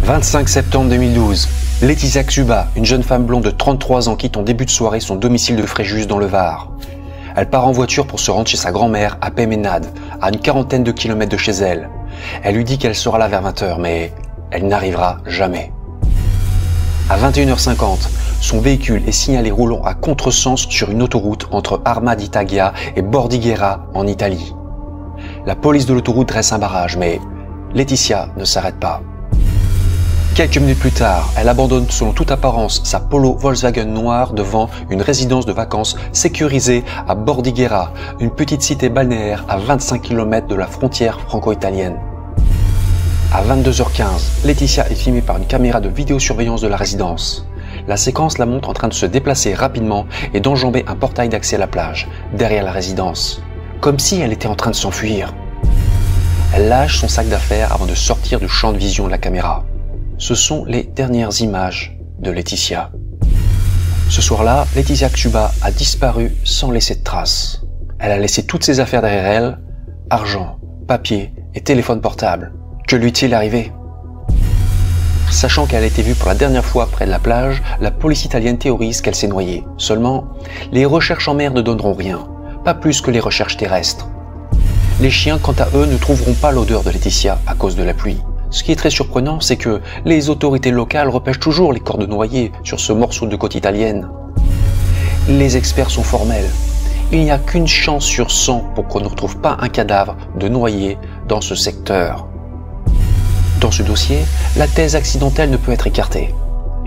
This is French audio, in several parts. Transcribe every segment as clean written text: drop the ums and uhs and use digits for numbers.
25 septembre 2012, Laetitia Xuba, une jeune femme blonde de 33 ans, quitte en début de soirée son domicile de Fréjus dans le Var. Elle part en voiture pour se rendre chez sa grand-mère à Peymeinade, à une quarantaine de kilomètres de chez elle. Elle lui dit qu'elle sera là vers 20h, mais elle n'arrivera jamais. À 21h50, son véhicule est signalé roulant à contresens sur une autoroute entre Arma di Taglia et Bordighera en Italie. La police de l'autoroute dresse un barrage, mais Laetitia ne s'arrête pas. Quelques minutes plus tard, elle abandonne selon toute apparence sa Polo Volkswagen noire devant une résidence de vacances sécurisée à Bordighera, une petite cité balnéaire à 25 km de la frontière franco-italienne. À 22h15, Laetitia est filmée par une caméra de vidéosurveillance de la résidence. La séquence la montre en train de se déplacer rapidement et d'enjamber un portail d'accès à la plage, derrière la résidence, comme si elle était en train de s'enfuir. Elle lâche son sac d'affaires avant de sortir du champ de vision de la caméra. Ce sont les dernières images de Laetitia. Ce soir-là, Laetitia Xuba a disparu sans laisser de traces. Elle a laissé toutes ses affaires derrière elle, argent, papier et téléphone portable. Que lui est-il arrivé? Sachant qu'elle a été vue pour la dernière fois près de la plage, la police italienne théorise qu'elle s'est noyée. Seulement, les recherches en mer ne donneront rien, pas plus que les recherches terrestres. Les chiens, quant à eux, ne trouveront pas l'odeur de Laetitia à cause de la pluie. Ce qui est très surprenant, c'est que les autorités locales repêchent toujours les corps de noyés sur ce morceau de côte italienne. Les experts sont formels. Il n'y a qu'une chance sur 100 pour qu'on ne retrouve pas un cadavre de noyé dans ce secteur. Dans ce dossier, la thèse accidentelle ne peut être écartée.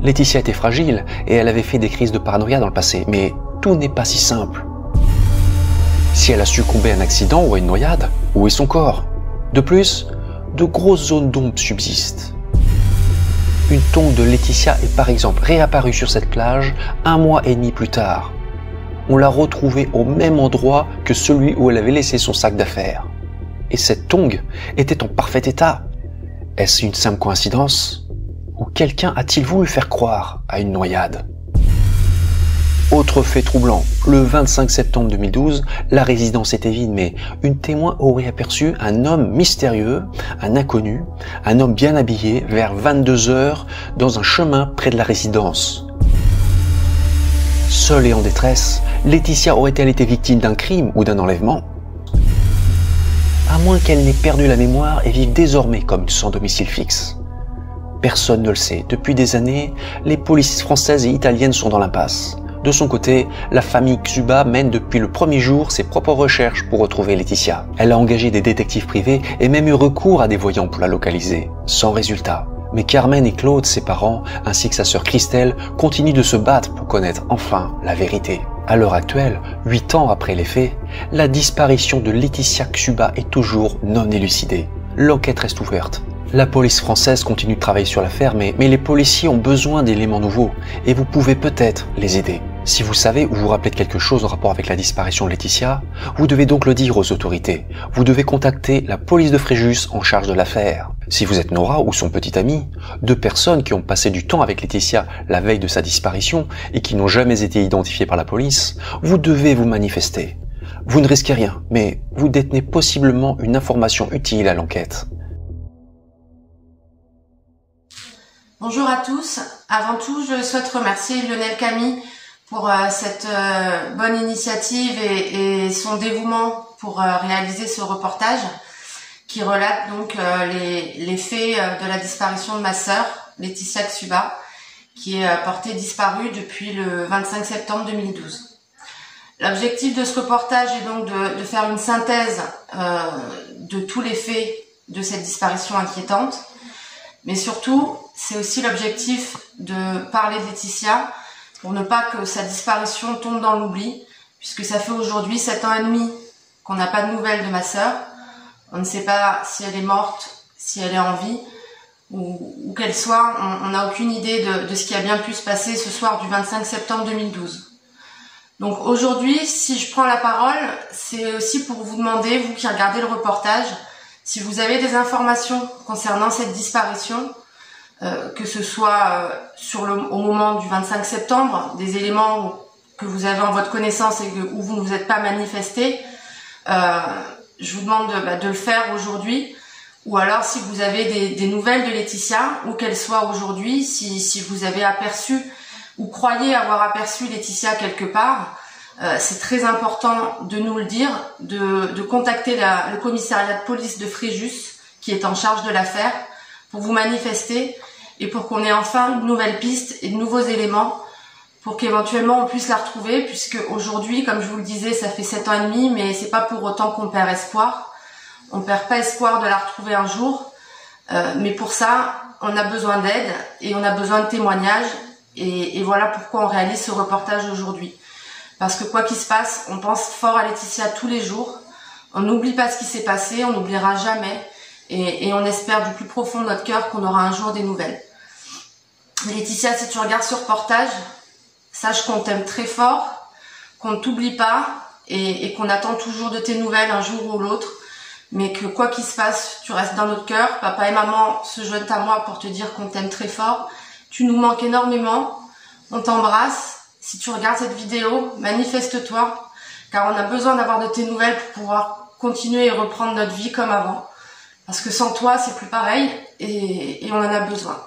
Laetitia était fragile et elle avait fait des crises de paranoïa dans le passé, mais tout n'est pas si simple. Si elle a succombé à un accident ou à une noyade, où est son corps? De plus, de grosses zones d'ombre subsistent. Une tombe de Laetitia est par exemple réapparue sur cette plage 1 mois et demi plus tard. On l'a retrouvée au même endroit que celui où elle avait laissé son sac d'affaires. Et cette tongue était en parfait état. Est-ce une simple coïncidence? Ou quelqu'un a-t-il voulu faire croire à une noyade? Autre fait troublant, le 25 septembre 2012, la résidence était vide, mais une témoin aurait aperçu un homme mystérieux, un inconnu, un homme bien habillé, vers 22h, dans un chemin près de la résidence. Seule et en détresse, Laetitia aurait-elle été victime d'un crime ou d'un enlèvement? À moins qu'elle n'ait perdu la mémoire et vive désormais comme une sans domicile fixe. Personne ne le sait. Depuis des années, les polices françaises et italiennes sont dans l'impasse. De son côté, la famille Xuba mène depuis le premier jour ses propres recherches pour retrouver Laetitia. Elle a engagé des détectives privés et même eu recours à des voyants pour la localiser, sans résultat. Mais Carmen et Claude, ses parents, ainsi que sa sœur Christelle, continuent de se battre pour connaître enfin la vérité. À l'heure actuelle, 8 ans après les faits, la disparition de Laetitia Xuba est toujours non élucidée. L'enquête reste ouverte. La police française continue de travailler sur l'affaire, mais les policiers ont besoin d'éléments nouveaux et vous pouvez peut-être les aider. Si vous savez ou vous rappelez de quelque chose en rapport avec la disparition de Laetitia, vous devez donc le dire aux autorités. Vous devez contacter la police de Fréjus en charge de l'affaire. Si vous êtes Nora ou son petit ami, 2 personnes qui ont passé du temps avec Laetitia la veille de sa disparition et qui n'ont jamais été identifiées par la police, vous devez vous manifester. Vous ne risquez rien, mais vous détenez possiblement une information utile à l'enquête. Bonjour à tous. Avant tout, je souhaite remercier Lionel Camille pour cette bonne initiative et son dévouement pour réaliser ce reportage qui relate donc les faits de la disparition de ma sœur, Laetitia Xuba, qui est portée disparue depuis le 25 septembre 2012. L'objectif de ce reportage est donc de faire une synthèse de tous les faits de cette disparition inquiétante, mais surtout, c'est aussi l'objectif de parler de Laetitia pour ne pas que sa disparition tombe dans l'oubli, puisque ça fait aujourd'hui 7 ans et demi qu'on n'a pas de nouvelles de ma sœur. On ne sait pas si elle est morte, si elle est en vie, ou qu'elle soit. On n'a aucune idée de ce qui a bien pu se passer ce soir du 25 septembre 2012. Donc aujourd'hui, si je prends la parole, c'est aussi pour vous demander, vous qui regardez le reportage, si vous avez des informations concernant cette disparition, que ce soit au moment du 25 septembre, des éléments que vous avez en votre connaissance et où vous ne vous êtes pas manifesté, je vous demande de le faire aujourd'hui, Ou alors si vous avez des nouvelles de Laetitia, où qu'elle soit aujourd'hui, si vous avez aperçu ou croyez avoir aperçu Laetitia quelque part, c'est très important de nous le dire, de contacter le commissariat de police de Fréjus, qui est en charge de l'affaire, pour vous manifester et pour qu'on ait enfin une nouvelle piste et de nouveaux éléments pour qu'éventuellement on puisse la retrouver, puisque aujourd'hui, comme je vous le disais, ça fait 7 ans et demi, mais c'est pas pour autant qu'on perd espoir. On perd pas espoir de la retrouver un jour, mais pour ça, on a besoin d'aide et on a besoin de témoignages, et voilà pourquoi on réalise ce reportage aujourd'hui. Parce que quoi qu'il se passe, on pense fort à Laetitia tous les jours, on n'oublie pas ce qui s'est passé, on n'oubliera jamais, et on espère du plus profond de notre cœur qu'on aura un jour des nouvelles. Laetitia, si tu regardes ce reportage, sache qu'on t'aime très fort, qu'on ne t'oublie pas, et qu'on attend toujours de tes nouvelles un jour ou l'autre, mais que quoi qu'il se passe, tu restes dans notre cœur. Papa et maman se joignent à moi pour te dire qu'on t'aime très fort. Tu nous manques énormément, on t'embrasse. Si tu regardes cette vidéo, manifeste-toi, car on a besoin d'avoir de tes nouvelles pour pouvoir continuer et reprendre notre vie comme avant. Parce que sans toi, c'est plus pareil, et on en a besoin.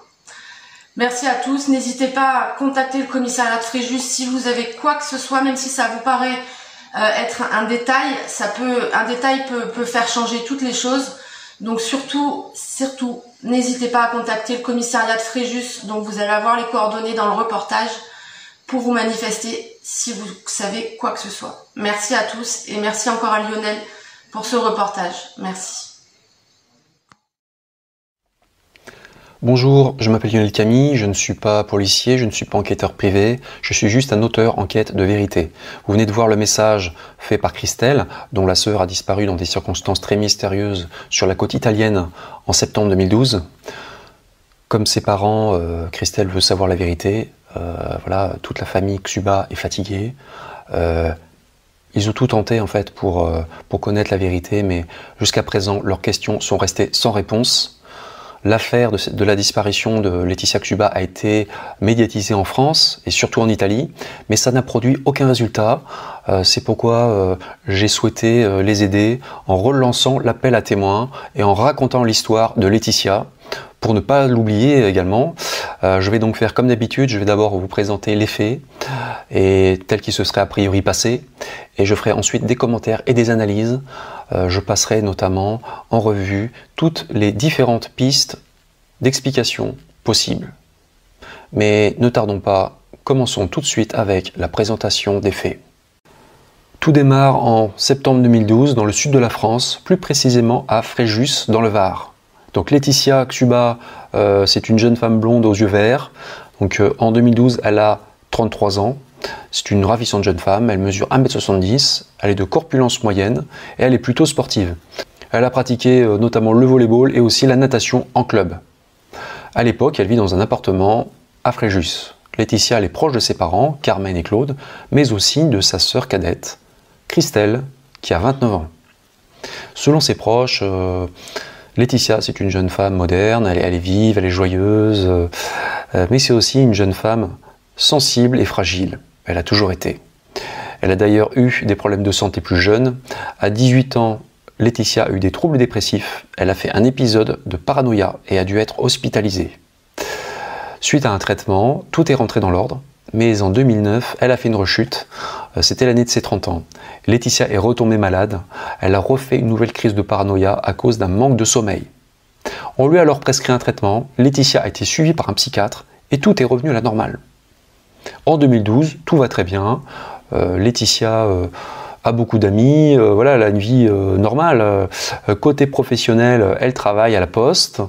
Merci à tous. N'hésitez pas à contacter le commissariat de Fréjus si vous avez quoi que ce soit, même si ça vous paraît être un détail. Un détail peut faire changer toutes les choses. Donc surtout, n'hésitez pas à contacter le commissariat de Fréjus, dont vous allez avoir les coordonnées dans le reportage, pour vous manifester si vous savez quoi que ce soit. Merci à tous et merci encore à Lionel pour ce reportage. Merci. Bonjour, je m'appelle Lionel Camille, je ne suis pas policier, je ne suis pas enquêteur privé, je suis juste un auteur en quête de vérité. Vous venez de voir le message fait par Christelle, dont la sœur a disparu dans des circonstances très mystérieuses sur la côte italienne en septembre 2012. Comme ses parents, Christelle veut savoir la vérité. Voilà, toute la famille Xuba est fatiguée. Ils ont tout tenté en fait pour connaître la vérité, mais jusqu'à présent, leurs questions sont restées sans réponse. L'affaire de la disparition de Laetitia Xuba a été médiatisée en France et surtout en Italie, mais ça n'a produit aucun résultat. C'est pourquoi j'ai souhaité les aider en relançant l'appel à témoins et en racontant l'histoire de Laetitia. Pour ne pas l'oublier également, je vais donc faire comme d'habitude, je vais d'abord vous présenter les faits et tels qu'ils se seraient a priori passés, et je ferai ensuite des commentaires et des analyses. Je passerai notamment en revue toutes les différentes pistes d'explication possibles. Mais ne tardons pas, commençons tout de suite avec la présentation des faits. Tout démarre en septembre 2012 dans le sud de la France, plus précisément à Fréjus dans le Var. Donc Laetitia Xuba, c'est une jeune femme blonde aux yeux verts. Donc en 2012, elle a 33 ans. C'est une ravissante jeune femme, elle mesure 1m70, elle est de corpulence moyenne et elle est plutôt sportive. Elle a pratiqué notamment le volleyball et aussi la natation en club. À l'époque, elle vit dans un appartement à Fréjus. Laetitia, elle est proche de ses parents, Carmen et Claude, mais aussi de sa sœur cadette, Christelle, qui a 29 ans. Selon ses proches, Laetitia, c'est une jeune femme moderne, elle est vive, elle est joyeuse, mais c'est aussi une jeune femme sensible et fragile. Elle a toujours été. Elle a d'ailleurs eu des problèmes de santé plus jeune. À 18 ans, Laetitia a eu des troubles dépressifs. Elle a fait un épisode de paranoïa et a dû être hospitalisée. Suite à un traitement, tout est rentré dans l'ordre. Mais en 2009, elle a fait une rechute. C'était l'année de ses 30 ans. Laetitia est retombée malade. Elle a refait une nouvelle crise de paranoïa à cause d'un manque de sommeil. On lui a alors prescrit un traitement. Laetitia a été suivie par un psychiatre et tout est revenu à la normale. En 2012, tout va très bien. Laetitia a beaucoup d'amis, voilà, elle a une vie normale. Côté professionnel, elle travaille à la poste.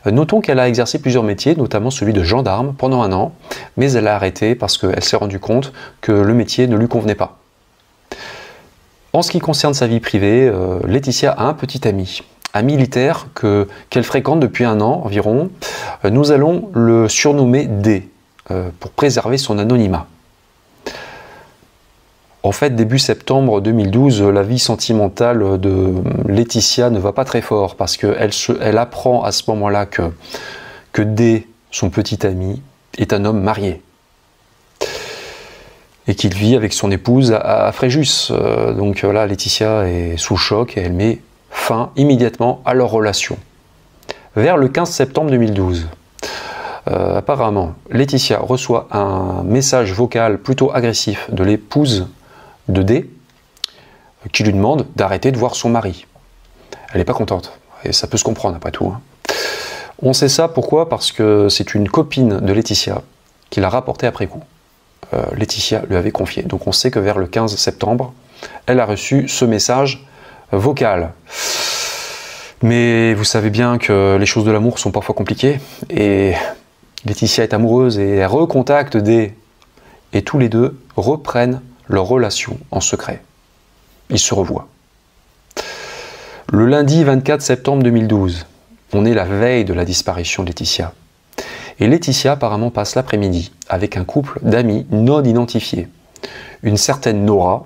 Notons qu'elle a exercé plusieurs métiers, notamment celui de gendarme pendant 1 an, mais elle a arrêté parce qu'elle s'est rendue compte que le métier ne lui convenait pas. En ce qui concerne sa vie privée, Laetitia a un petit ami militaire qu'elle fréquente depuis 1 an environ. Nous allons le surnommer D, pour préserver son anonymat. En fait, début septembre 2012, la vie sentimentale de Laetitia ne va pas très fort parce qu'elle apprend à ce moment-là que D, son petit ami, est un homme marié et qu'il vit avec son épouse à Fréjus. Donc là, Laetitia est sous choc et elle met fin immédiatement à leur relation. Vers le 15 septembre 2012, apparemment, Laetitia reçoit un message vocal plutôt agressif de l'épouse de D, qui lui demande d'arrêter de voir son mari. Elle n'est pas contente, et ça peut se comprendre après tout. Hein. On sait ça pourquoi? Parce que c'est une copine de Laetitia qui l'a rapporté après coup. Laetitia lui avait confié. Donc on sait que vers le 15 septembre, elle a reçu ce message vocal. Mais vous savez bien que les choses de l'amour sont parfois compliquées, et Laetitia est amoureuse et elle recontacte D. Et tous les deux reprennent leur relation en secret. Ils se revoient. Le lundi 24 septembre 2012, on est la veille de la disparition de Laetitia. Et Laetitia apparemment passe l'après-midi avec un couple d'amis non identifiés. Une certaine Nora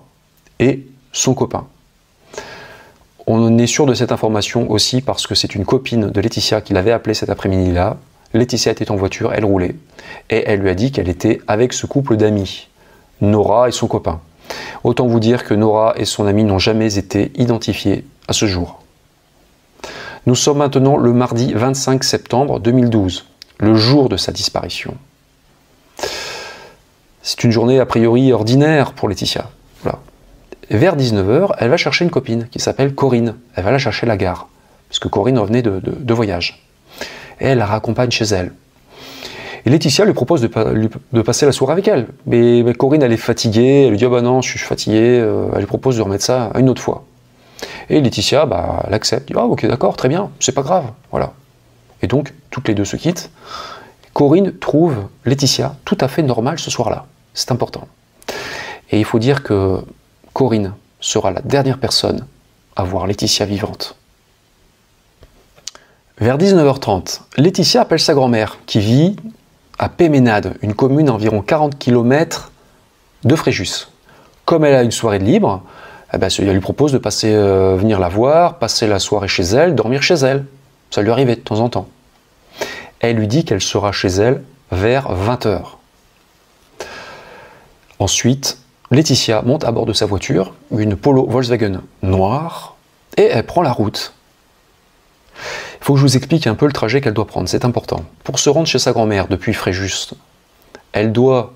et son copain. On est sûr de cette information aussi parce que c'est une copine de Laetitia qui l'avait appelée cet après-midi-là. Laetitia était en voiture, elle roulait. Et elle lui a dit qu'elle était avec ce couple d'amis, Nora et son copain. Autant vous dire que Nora et son ami n'ont jamais été identifiés à ce jour. Nous sommes maintenant le mardi 25 septembre 2012, le jour de sa disparition. C'est une journée a priori ordinaire pour Laetitia. Voilà. Vers 19 h, elle va chercher une copine qui s'appelle Corinne. Elle va la chercher à la gare, puisque Corinne revenait de voyage. Et elle la raccompagne chez elle. Et Laetitia lui propose de passer la soirée avec elle. Mais Corinne, elle est fatiguée, elle lui dit « Ah bah non, je suis fatiguée », elle lui propose de remettre ça une autre fois. Et Laetitia, bah, elle accepte, dit « Ah ok, d'accord, très bien, c'est pas grave », voilà. Et donc, toutes les deux se quittent. Corinne trouve Laetitia tout à fait normale ce soir-là. C'est important. Et il faut dire que Corinne sera la dernière personne à voir Laetitia vivante. Vers 19 h 30, Laetitia appelle sa grand-mère, qui vit à Péménade, une commune à environ 40 km de Fréjus. Comme elle a une soirée de libre, eh ben, elle lui propose de venir la voir, passer la soirée chez elle, dormir chez elle. Ça lui arrivait de temps en temps. Elle lui dit qu'elle sera chez elle vers 20 h. Ensuite, Laetitia monte à bord de sa voiture, une Polo Volkswagen noire, et elle prend la route. Il faut que je vous explique un peu le trajet qu'elle doit prendre, c'est important. Pour se rendre chez sa grand-mère depuis Fréjus, elle doit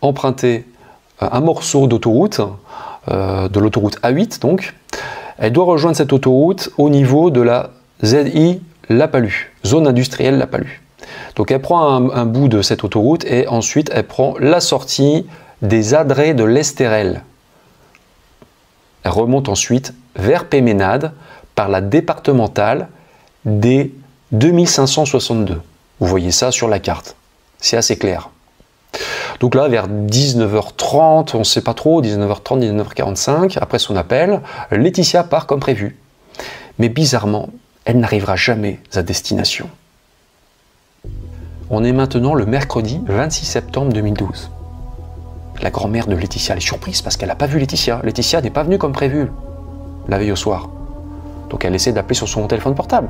emprunter un morceau d'autoroute, de l'autoroute A8 donc. Elle doit rejoindre cette autoroute au niveau de la ZI La Palud, zone industrielle La Palud. Donc elle prend un bout de cette autoroute et ensuite elle prend la sortie des Adrets de l'Estérel. Elle remonte ensuite vers Péménade par la départementale des 2562. Vous voyez ça sur la carte. C'est assez clair. Donc là, vers 19 h 30, on ne sait pas trop, 19 h 30, 19 h 45, après son appel, Laetitia part comme prévu. Mais bizarrement, elle n'arrivera jamais à destination. On est maintenant le mercredi 26 septembre 2012. La grand-mère de Laetitia, elle est surprise parce qu'elle n'a pas vu Laetitia. Laetitia n'est pas venue comme prévu la veille au soir. Donc elle essaie d'appeler sur son téléphone portable.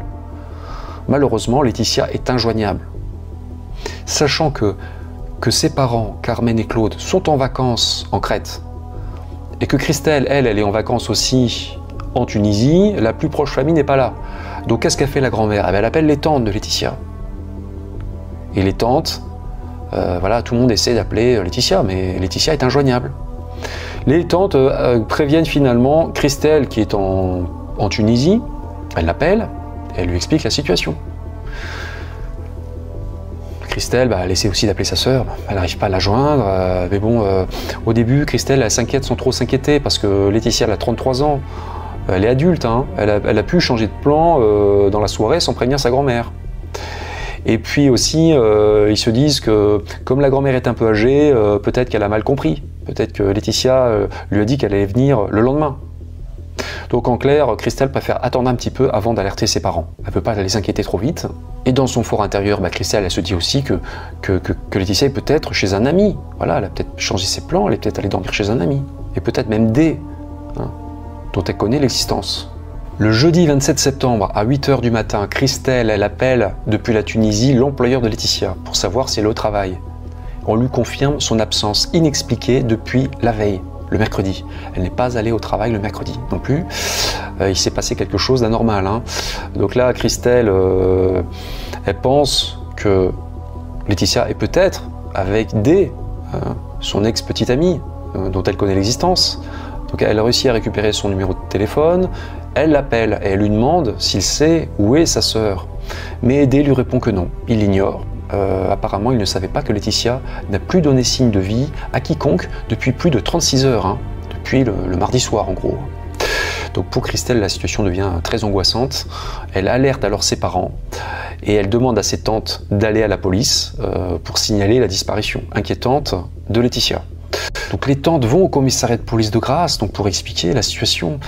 Malheureusement, Laetitia est injoignable. Sachant que ses parents, Carmen et Claude, sont en vacances en Crète et que Christelle, elle est en vacances aussi en Tunisie, la plus proche famille n'est pas là. Donc qu'est-ce qu'a fait la grand-mère? Elle appelle les tantes de Laetitia. Et les tantes, voilà, tout le monde essaie d'appeler Laetitia, mais Laetitia est injoignable. Les tantes préviennent finalement Christelle qui est en Tunisie, elle l'appelle, elle lui explique la situation. Christelle, elle essaie aussi d'appeler sa sœur, elle n'arrive pas à la joindre, mais bon, au début, Christelle, elle s'inquiète sans trop s'inquiéter, parce que Laetitia, elle a 33 ans, elle est adulte, hein, elle a pu changer de plan dans la soirée sans prévenir sa grand-mère. Et puis aussi, ils se disent que, comme la grand-mère est un peu âgée, peut-être qu'elle a mal compris, peut-être que Laetitia lui a dit qu'elle allait venir le lendemain. Donc en clair, Christelle préfère attendre un petit peu avant d'alerter ses parents. Elle ne peut pas les inquiéter trop vite. Et dans son fort intérieur, Christelle, elle se dit aussi que Laetitia est peut-être chez un ami. Voilà, elle a peut-être changé ses plans, elle est peut-être allée dormir chez un ami. Et peut-être même D, hein, dont elle connaît l'existence. Le jeudi 27 septembre, à 8 h du matin, Christelle, elle appelle depuis la Tunisie l'employeur de Laetitia pour savoir si elle est au travail. On lui confirme son absence inexpliquée depuis la veille, le mercredi. Elle n'est pas allée au travail le mercredi non plus. Il s'est passé quelque chose d'anormal. Hein. Donc là, Christelle, elle pense que Laetitia est peut-être avec son ex-petite amie, dont elle connaît l'existence. Donc elle a réussi à récupérer son numéro de téléphone, elle l'appelle et elle lui demande s'il sait où est sa sœur. Mais D lui répond que non, il l'ignore. Apparemment, il ne savait pas que Laetitia n'a plus donné signe de vie à quiconque depuis plus de 36 heures, hein, depuis le mardi soir en gros. Donc pour Christelle, la situation devient très angoissante. Elle alerte alors ses parents et elle demande à ses tantes d'aller à la police pour signaler la disparition inquiétante de Laetitia. Donc les tantes vont au commissariat de police de Grasse donc pour expliquer la situation.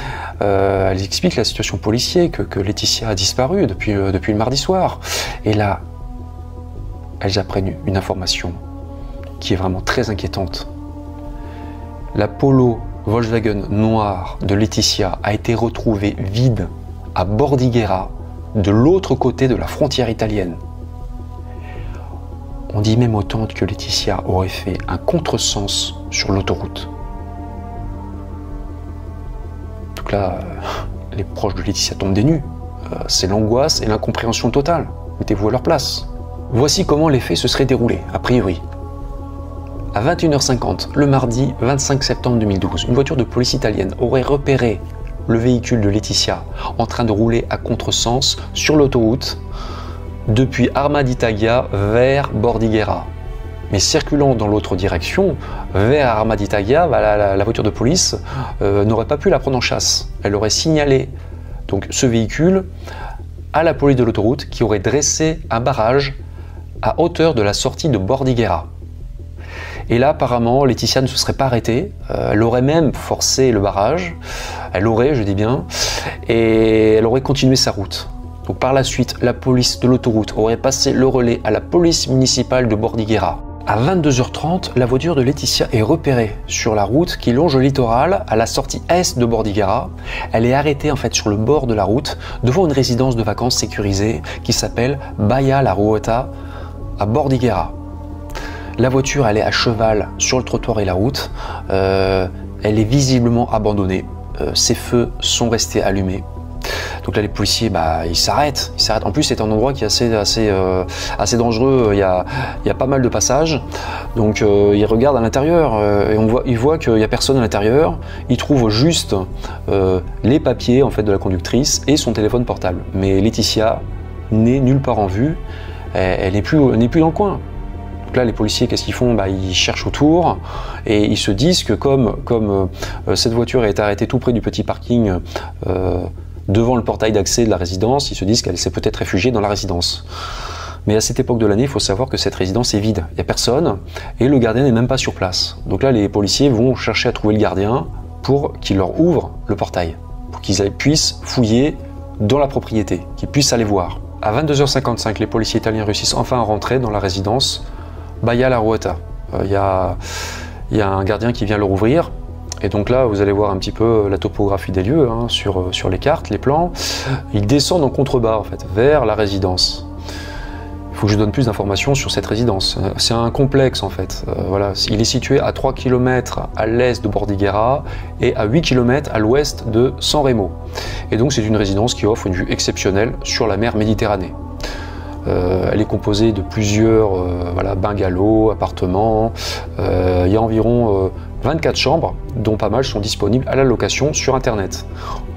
Elles expliquent la situation policière, que Laetitia a disparu depuis le mardi soir. Et là, elles apprennent une information qui est vraiment très inquiétante. La Polo Volkswagen noire de Laetitia a été retrouvée vide à Bordighera, de l'autre côté de la frontière italienne. On dit même aux tantes que Laetitia aurait fait un contresens sur l'autoroute. Donc là, les proches de Laetitia tombent des nues. C'est l'angoisse et l'incompréhension totale. Mettez-vous à leur place. Voici comment les faits se seraient déroulés, a priori. À 21h50, le mardi 25 septembre 2012, une voiture de police italienne aurait repéré le véhicule de Laetitia en train de rouler à contresens sur l'autoroute depuis Arma di Taglia vers Bordighera. Mais circulant dans l'autre direction, vers Arma di Taglia, la voiture de police n'aurait pas pu la prendre en chasse. Elle aurait signalé donc, ce véhicule à la police de l'autoroute qui aurait dressé un barrage à hauteur de la sortie de Bordighera. Et là, apparemment, Laetitia ne se serait pas arrêtée. Elle aurait même forcé le barrage. Elle aurait, je dis bien, et elle aurait continué sa route. Donc par la suite, la police de l'autoroute aurait passé le relais à la police municipale de Bordighera. À 22h30, la voiture de Laetitia est repérée sur la route qui longe le littoral à la sortie est de Bordighera. Elle est arrêtée en fait sur le bord de la route devant une résidence de vacances sécurisée qui s'appelle Baia La Ruota à Bordighera. La voiture, elle est à cheval sur le trottoir et la route. Elle est visiblement abandonnée. Ses feux sont restés allumés. Donc là, les policiers, ils s'arrêtent. En plus, c'est un endroit qui est assez dangereux. Il y a pas mal de passages. Donc, ils regardent à l'intérieur et ils voient qu'il n'y a personne à l'intérieur. Ils trouvent juste les papiers en fait de la conductrice et son téléphone portable. Mais Laetitia n'est nulle part en vue. Elle n'est plus dans le coin. Donc là, les policiers, qu'est-ce qu'ils font? Ils cherchent autour et ils se disent que comme cette voiture est arrêtée tout près du petit parking devant le portail d'accès de la résidence, ils se disent qu'elle s'est peut-être réfugiée dans la résidence. Mais à cette époque de l'année, il faut savoir que cette résidence est vide. Il n'y a personne et le gardien n'est même pas sur place. Donc là, les policiers vont chercher à trouver le gardien pour qu'il leur ouvre le portail, pour qu'ils puissent fouiller dans la propriété, qu'ils puissent aller voir. À 22h55, les policiers italiens réussissent enfin à rentrer dans la résidence Baia La Ruota. Il y a un gardien qui vient leur ouvrir. Et donc là, vous allez voir un petit peu la topographie des lieux hein, sur les cartes, les plans. Ils descendent en contrebas, en fait, vers la résidence. Il faut que je donne plus d'informations sur cette résidence. C'est un complexe, en fait. Voilà. Il est situé à 3 km à l'est de Bordighera et à 8 km à l'ouest de San Remo. Et donc, c'est une résidence qui offre une vue exceptionnelle sur la mer Méditerranée. Elle est composée de plusieurs bungalows, appartements. Il y a environ 24 chambres, dont pas mal sont disponibles à la location sur Internet.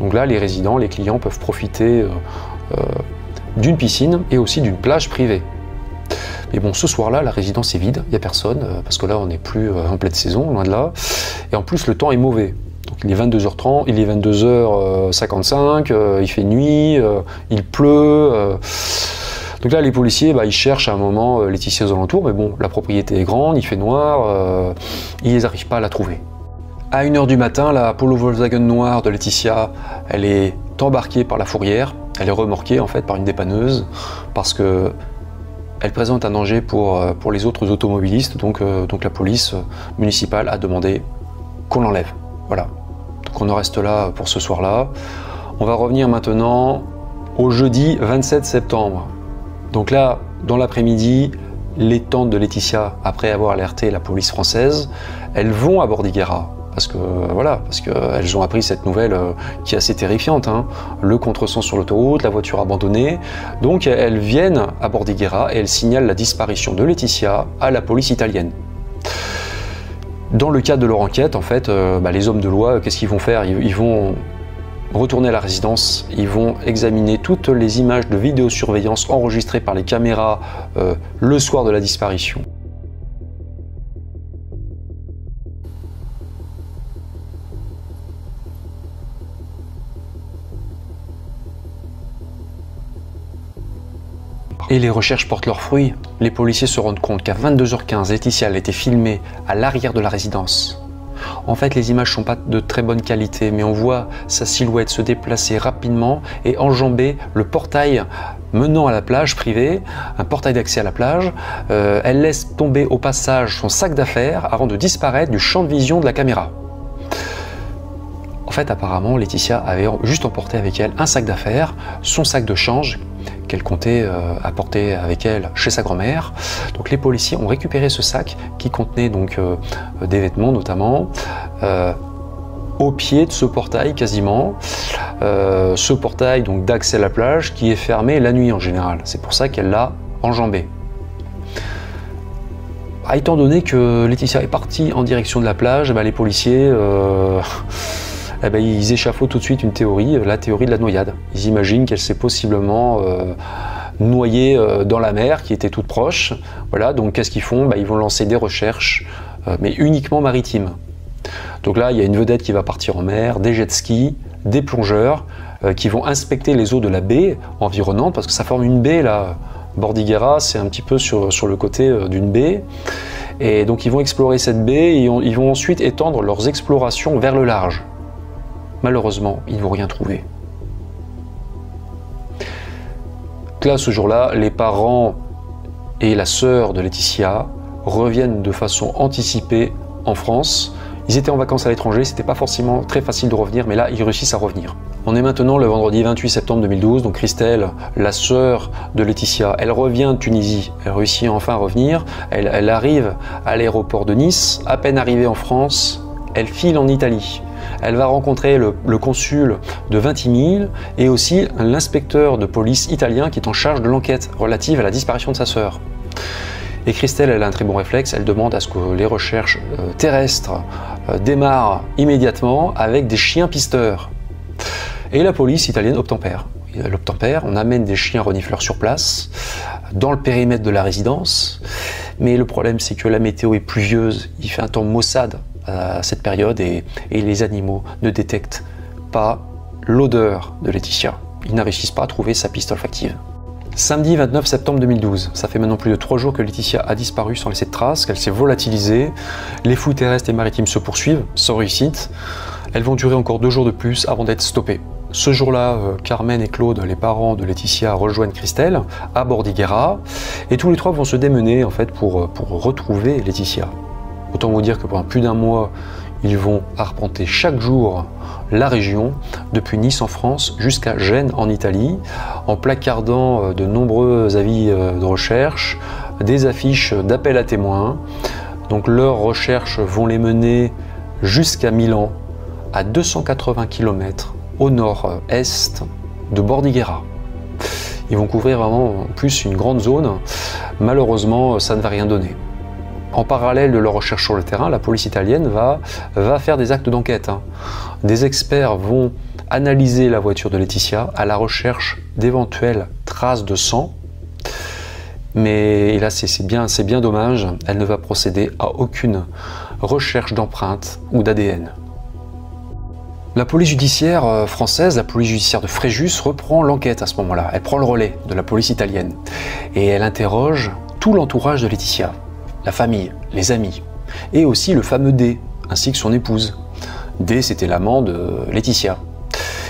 Donc là, les résidents, les clients peuvent profiter d'une piscine et aussi d'une plage privée. Mais bon, ce soir-là, la résidence est vide, il n'y a personne, parce que là, on n'est plus en pleine saison, loin de là. Et en plus, le temps est mauvais. Donc il est 22h30, il est 22h55, il fait nuit, il pleut. Donc là, les policiers, ils cherchent à un moment Laetitia aux alentours, mais bon, la propriété est grande, il fait noir, ils n'arrivent pas à la trouver. À 1h du matin, la Polo Volkswagen noire de Laetitia, elle est embarquée par la fourrière, elle est remorquée en fait par une dépanneuse, parce que elle présente un danger pour les autres automobilistes, donc la police municipale a demandé qu'on l'enlève. Voilà, donc on en reste là pour ce soir-là. On va revenir maintenant au jeudi 27 septembre. Donc là, dans l'après-midi, les tantes de Laetitia, après avoir alerté la police française, elles vont à Bordighera parce que voilà, parce qu'elles ont appris cette nouvelle qui est assez terrifiante, hein. Le contresens sur l'autoroute, la voiture abandonnée. Donc elles viennent à Bordighera et elles signalent la disparition de Laetitia à la police italienne. Dans le cadre de leur enquête, en fait, les hommes de loi, qu'est-ce qu'ils vont faire? Ils vont retourner à la résidence, ils vont examiner toutes les images de vidéosurveillance enregistrées par les caméras le soir de la disparition. Et les recherches portent leurs fruits. Les policiers se rendent compte qu'à 22h15, Laetitia a été filmée à l'arrière de la résidence. En fait, les images ne sont pas de très bonne qualité, mais on voit sa silhouette se déplacer rapidement et enjamber le portail menant à la plage privée, un portail d'accès à la plage. Elle laisse tomber au passage son sac d'affaires avant de disparaître du champ de vision de la caméra. En fait, apparemment, Laetitia avait juste emporté avec elle un sac d'affaires, son sac de change, qu'elle comptait apporter avec elle chez sa grand-mère. Donc les policiers ont récupéré ce sac qui contenait donc des vêtements notamment au pied de ce portail quasiment. Ce portail donc d'accès à la plage qui est fermé la nuit en général. C'est pour ça qu'elle l'a enjambé. Étant donné que Laetitia est partie en direction de la plage, les policiers ils échafaudent tout de suite une théorie, la théorie de la noyade. Ils imaginent qu'elle s'est possiblement noyée dans la mer qui était toute proche. Voilà, donc qu'est-ce qu'ils font? Ils vont lancer des recherches, mais uniquement maritimes. Donc là, il y a une vedette qui va partir en mer, des jet skis, des plongeurs qui vont inspecter les eaux de la baie environnante, parce que ça forme une baie là. Bordighera, c'est un petit peu sur le côté d'une baie. Et donc ils vont explorer cette baie et ils vont ensuite étendre leurs explorations vers le large. Malheureusement, ils ne vont rien trouver. Là, ce jour-là, les parents et la sœur de Laetitia reviennent de façon anticipée en France. Ils étaient en vacances à l'étranger, c'était pas forcément très facile de revenir, mais là, ils réussissent à revenir. On est maintenant le vendredi 28 septembre 2012, donc Christelle, la sœur de Laetitia, elle revient de Tunisie, elle réussit enfin à revenir, elle arrive à l'aéroport de Nice, à peine arrivée en France, elle file en Italie. Elle va rencontrer le consul de Vintimille et aussi l'inspecteur de police italien qui est en charge de l'enquête relative à la disparition de sa sœur. Et Christelle, elle a un très bon réflexe, elle demande à ce que les recherches terrestres démarrent immédiatement avec des chiens pisteurs. Et la police italienne obtempère. Elle obtempère, on amène des chiens renifleurs sur place, dans le périmètre de la résidence. Mais le problème, c'est que la météo est pluvieuse, il fait un temps maussade à cette période et les animaux ne détectent pas l'odeur de Laetitia. Ils ne réussissent pas à trouver sa piste olfactive. Samedi 29 septembre 2012, ça fait maintenant plus de 3 jours que Laetitia a disparu sans laisser de traces, qu'elle s'est volatilisée. Les fouilles terrestres et maritimes se poursuivent, sans réussite. Elles vont durer encore 2 jours de plus avant d'être stoppées. Ce jour-là, Carmen et Claude, les parents de Laetitia, rejoignent Christelle à Bordighera et tous les trois vont se démener en fait pour retrouver Laetitia. Autant vous dire que pendant plus d'1 mois, ils vont arpenter chaque jour la région, depuis Nice en France jusqu'à Gênes en Italie, en placardant de nombreux avis de recherche, des affiches d'appel à témoins. Donc leurs recherches vont les mener jusqu'à Milan, à 280 km au nord-est de Bordighera. Ils vont couvrir vraiment en plus une grande zone. Malheureusement, ça ne va rien donner. En parallèle de leur recherche sur le terrain, la police italienne va faire des actes d'enquête. Des experts vont analyser la voiture de Laetitia à la recherche d'éventuelles traces de sang. Mais là, c'est bien dommage, elle ne va procéder à aucune recherche d'empreintes ou d'ADN. La police judiciaire française, la police judiciaire de Fréjus, reprend l'enquête à ce moment-là. Elle prend le relais de la police italienne et elle interroge tout l'entourage de Laetitia. La famille, les amis, et aussi le fameux D, ainsi que son épouse. D, c'était l'amant de Laetitia.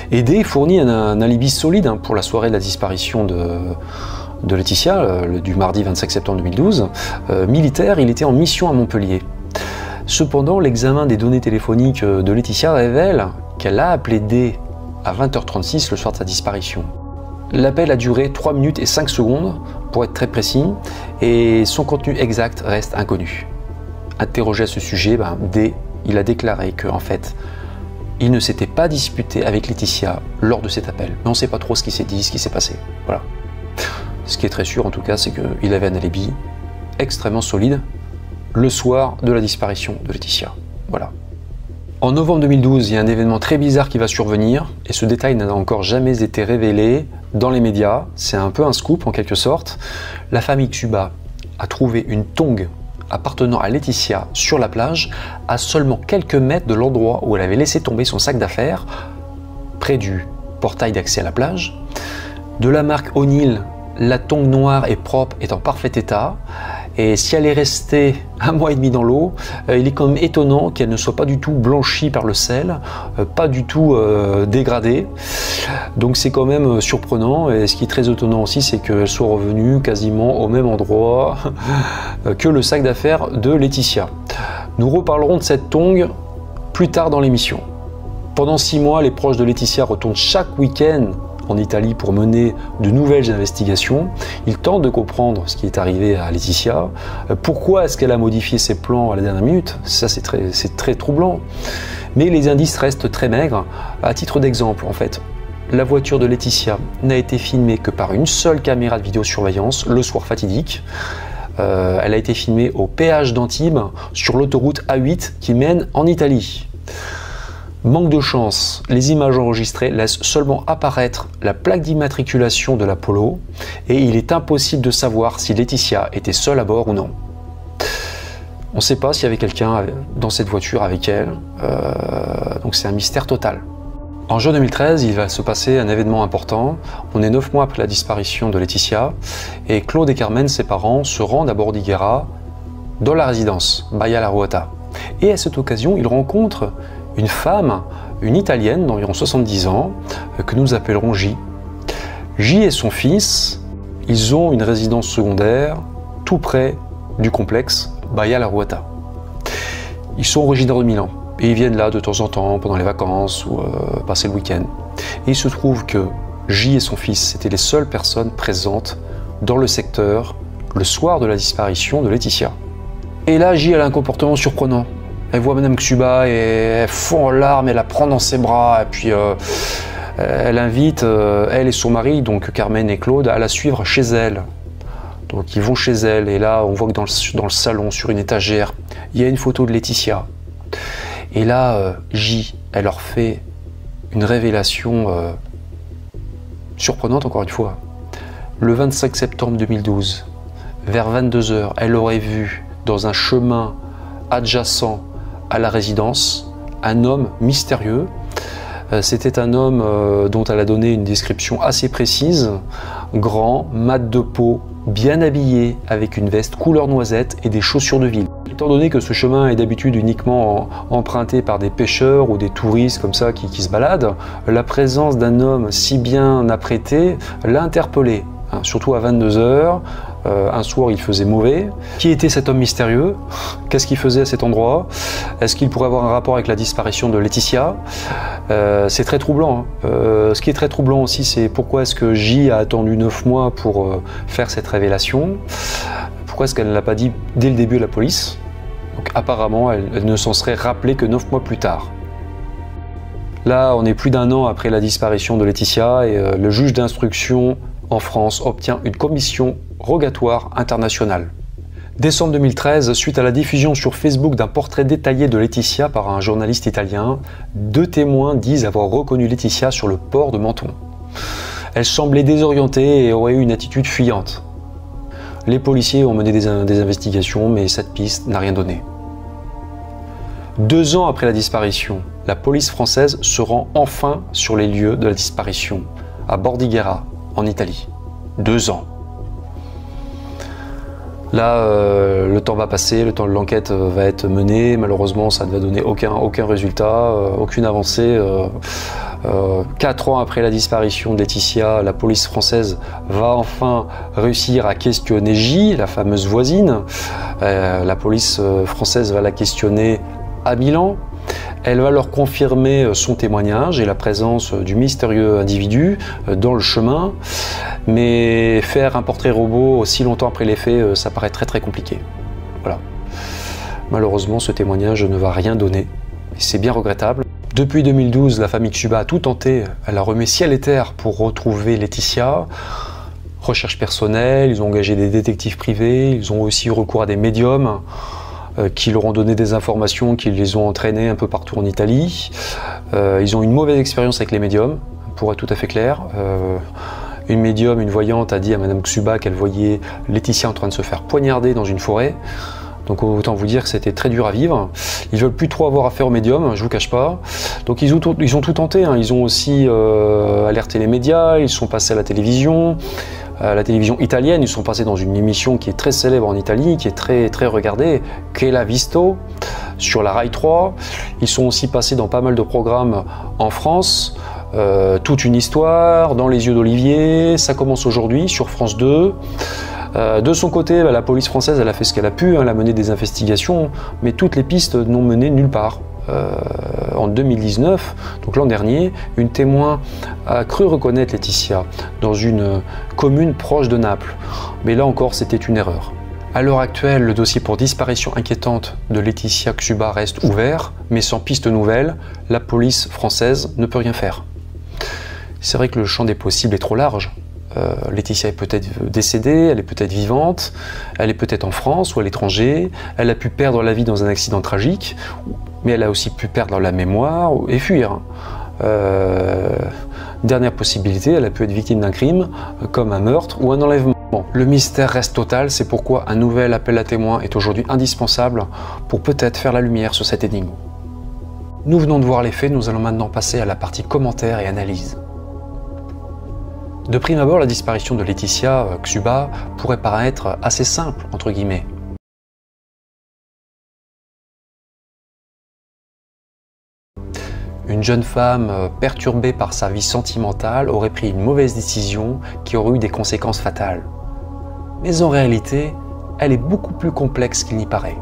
Et D fournit un alibi solide pour la soirée de la disparition de Laetitia, du mardi 25 septembre 2012. Militaire, il était en mission à Montpellier. Cependant, l'examen des données téléphoniques de Laetitia révèle qu'elle a appelé D à 20h36 le soir de sa disparition. L'appel a duré 3 minutes et 5 secondes, pour être très précis, et son contenu exact reste inconnu. Interrogé à ce sujet, D il a déclaré que, en fait, il ne s'était pas disputé avec Laetitia lors de cet appel. Mais on ne sait pas trop ce qui s'est dit, ce qui s'est passé. Voilà. Ce qui est très sûr, en tout cas, c'est qu'il avait un alibi extrêmement solide le soir de la disparition de Laetitia. Voilà. En novembre 2012, il y a un événement très bizarre qui va survenir, et ce détail n'a encore jamais été révélé dans les médias. C'est un peu un scoop en quelque sorte. La famille Xuba a trouvé une tongue appartenant à Laetitia sur la plage, à seulement quelques mètres de l'endroit où elle avait laissé tomber son sac d'affaires, près du portail d'accès à la plage. De la marque O'Neill, la tongue noire et propre est en parfait état. Et si elle est restée 1 mois et demi dans l'eau, il est quand même étonnant qu'elle ne soit pas du tout blanchie par le sel, pas du tout dégradée. Donc c'est quand même surprenant. Et ce qui est très étonnant aussi, c'est qu'elle soit revenue quasiment au même endroit que le sac d'affaires de Laetitia. Nous reparlerons de cette tongue plus tard dans l'émission. Pendant 6 mois, les proches de Laetitia retournent chaque week-end en Italie pour mener de nouvelles investigations. Ils tentent de comprendre ce qui est arrivé à Laetitia. Pourquoi est-ce qu'elle a modifié ses plans à la dernière minute? Ça, c'est très troublant. Mais les indices restent très maigres. À titre d'exemple, en fait, la voiture de Laetitia n'a été filmée que par une seule caméra de vidéosurveillance le soir fatidique. Elle a été filmée au péage d'Antibes sur l'autoroute A8 qui mène en Italie. Manque de chance, les images enregistrées laissent seulement apparaître la plaque d'immatriculation de la Polo et il est impossible de savoir si Laetitia était seule à bord ou non. On ne sait pas s'il y avait quelqu'un dans cette voiture avec elle, donc c'est un mystère total. En juin 2013, il va se passer un événement important. On est 9 mois après la disparition de Laetitia et Claude et Carmen, ses parents, se rendent à Bordighera dans la résidence Baia La Ruota. Et à cette occasion, ils rencontrent une femme, une Italienne d'environ 70 ans, que nous appellerons J. J et son fils, ils ont une résidence secondaire tout près du complexe Baia La Ruota. Ils sont originaires de Milan et ils viennent là de temps en temps pendant les vacances ou passer le week-end. Et il se trouve que J et son fils étaient les seules personnes présentes dans le secteur le soir de la disparition de Laetitia. Et là, J a un comportement surprenant. Elle voit Madame Xuba et elle fond en larmes, elle la prend dans ses bras et puis elle invite, elle et son mari, donc Carmen et Claude, à la suivre chez elle. Donc ils vont chez elle et là on voit que dans le salon, sur une étagère, il y a une photo de Laetitia. Et là, J, elle leur fait une révélation surprenante encore une fois. Le 25 septembre 2012, vers 22 h, elle aurait vu dans un chemin adjacent à la résidence un homme mystérieux. C'était un homme dont elle a donné une description assez précise, grand, mat de peau, bien habillé, avec une veste couleur noisette et des chaussures de ville. Étant donné que ce chemin est d'habitude uniquement emprunté par des pêcheurs ou des touristes comme ça qui se baladent, la présence d'un homme si bien apprêté l'a interpellé, hein, surtout à 22 h. Un soir, il faisait mauvais. Qui était cet homme mystérieux? Qu'est-ce qu'il faisait à cet endroit? Est-ce qu'il pourrait avoir un rapport avec la disparition de Laetitia? C'est très troublant. Hein. Ce qui est très troublant aussi, c'est pourquoi est-ce que J a attendu 9 mois pour faire cette révélation? Pourquoi est-ce qu'elle ne l'a pas dit dès le début à la police? Donc, apparemment, elle ne s'en serait rappelée que 9 mois plus tard. Là, on est plus d'1 an après la disparition de Laetitia et le juge d'instruction en France obtient une commission rogatoire internationale. Décembre 2013, suite à la diffusion sur Facebook d'un portrait détaillé de Laetitia par un journaliste italien, 2 témoins disent avoir reconnu Laetitia sur le port de Menton. Elle semblait désorientée et aurait eu une attitude fuyante. Les policiers ont mené des investigations, mais cette piste n'a rien donné. 2 ans après la disparition, la police française se rend enfin sur les lieux de la disparition, à Bordighera, en Italie. 2 ans. Là, le temps va passer, le temps de l'enquête va être mené. Malheureusement, ça ne va donner aucun résultat, aucune avancée. 4 ans après la disparition de Laetitia, la police française va enfin réussir à questionner J, la fameuse voisine. La police française va la questionner à Milan. Elle va leur confirmer son témoignage et la présence du mystérieux individu dans le chemin. Mais faire un portrait robot aussi longtemps après les faits, ça paraît très compliqué. Voilà. Malheureusement, ce témoignage ne va rien donner. Et c'est bien regrettable. Depuis 2012, la famille Xuba a tout tenté. Elle a remis ciel et terre pour retrouver Laetitia. Recherche personnelle, ils ont engagé des détectives privés, ils ont aussi eu recours à des médiums qui leur ont donné des informations, qui les ont entraînés un peu partout en Italie. Ils ont eu une mauvaise expérience avec les médiums, pour être tout à fait clair. Une médium, une voyante, a dit à Madame Xuba qu'elle voyait Laetitia en train de se faire poignarder dans une forêt. Donc autant vous dire que c'était très dur à vivre. Ils veulent plus trop avoir affaire aux médiums, je vous cache pas. Donc ils ont tout tenté, hein. Ils ont aussi alerté les médias, ils sont passés à la télévision italienne, ils sont passés dans une émission qui est très célèbre en Italie, qui est très regardée, Che l'ha visto, sur la Rai 3. Ils sont aussi passés dans pas mal de programmes en France. Toute une histoire, Dans les yeux d'Olivier, ça commence aujourd'hui sur France 2. De son côté, la police française elle a fait ce qu'elle a pu, elle a mené des investigations, mais toutes les pistes n'ont mené nulle part. En 2019, donc l'an dernier, une témoin a cru reconnaître Laetitia dans une commune proche de Naples. Mais là encore, c'était une erreur. À l'heure actuelle, le dossier pour disparition inquiétante de Laetitia Xuba reste ouvert, mais sans piste nouvelle, la police française ne peut rien faire. C'est vrai que le champ des possibles est trop large. Laetitia est peut-être décédée, elle est peut-être vivante, elle est peut-être en France ou à l'étranger, elle a pu perdre la vie dans un accident tragique, mais elle a aussi pu perdre la mémoire et fuir. Dernière possibilité, elle a pu être victime d'un crime, comme un meurtre ou un enlèvement. Bon, le mystère reste total, c'est pourquoi un nouvel appel à témoins est aujourd'hui indispensable pour peut-être faire la lumière sur cette énigme. Nous venons de voir les faits, nous allons maintenant passer à la partie commentaires et analyse. De prime abord, la disparition de Laetitia Xuba pourrait paraître assez simple, entre guillemets. Une jeune femme perturbée par sa vie sentimentale aurait pris une mauvaise décision qui aurait eu des conséquences fatales. Mais en réalité, elle est beaucoup plus complexe qu'il n'y paraît.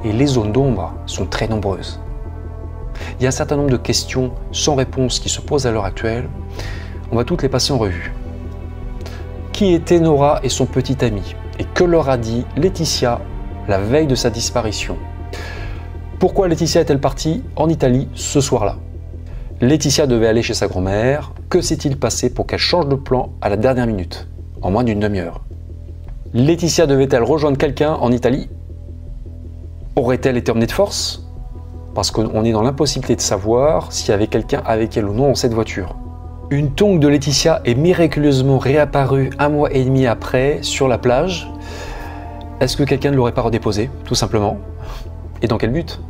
Et les zones d'ombre sont très nombreuses. Il y a un certain nombre de questions sans réponse qui se posent à l'heure actuelle. On va toutes les passer en revue. Qui était Nora et son petit ami? Et que leur a dit Laetitia la veille de sa disparition? Pourquoi Laetitia est-elle partie en Italie ce soir-là? Laetitia devait aller chez sa grand-mère. Que s'est-il passé pour qu'elle change de plan à la dernière minute, en moins d'une demi-heure? Laetitia devait-elle rejoindre quelqu'un en Italie? Aurait-elle été emmenée de force? Parce qu'on est dans l'impossibilité de savoir s'il y avait quelqu'un avec elle ou non dans cette voiture. Une tongue de Laetitia est miraculeusement réapparue 1 mois et demi après sur la plage. Est-ce que quelqu'un ne l'aurait pas redéposée, tout simplement? Et dans quel but?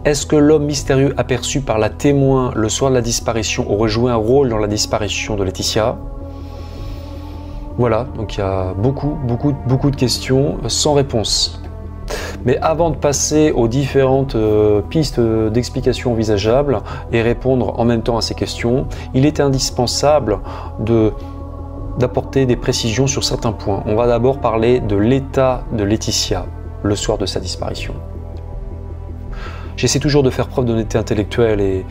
Est-ce que l'homme mystérieux aperçu par la témoin le soir de la disparition aurait joué un rôle dans la disparition de Laetitia? Voilà, donc il y a beaucoup de questions sans réponse. Mais avant de passer aux différentes pistes d'explication envisageables et répondre en même temps à ces questions, il est indispensable d'apporter des précisions sur certains points. On va d'abord parler de l'état de Laetitia le soir de sa disparition. J'essaie toujours de faire preuve d'honnêteté intellectuelle et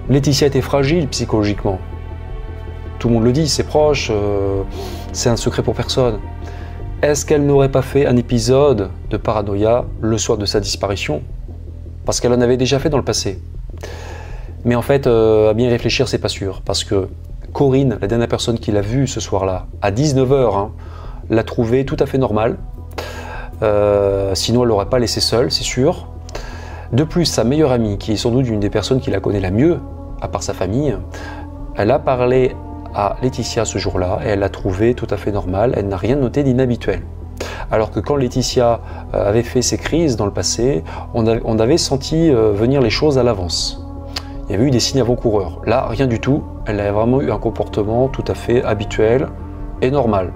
Laetitia était fragile psychologiquement. Tout le monde le dit, ses proches, c'est un secret pour personne. Est-ce qu'elle n'aurait pas fait un épisode de paranoïa le soir de sa disparition? Parce qu'elle en avait déjà fait dans le passé. Mais en fait, à bien réfléchir, c'est pas sûr. Parce que Corinne, la dernière personne qui l'a vue ce soir-là, à 19h, l'a trouvée tout à fait normale. Sinon, elle ne l'aurait pas laissée seule, c'est sûr. De plus, sa meilleure amie, qui est sans doute une des personnes qui la connaît la mieux, à part sa famille, elle a parlé à Laetitia ce jour-là et elle l'a trouvée tout à fait normale, elle n'a rien noté d'inhabituel. Alors que quand Laetitia avait fait ses crises dans le passé, on avait senti venir les choses à l'avance. Il y avait eu des signes avant-coureurs. Là, rien du tout, elle a vraiment eu un comportement tout à fait habituel et normal.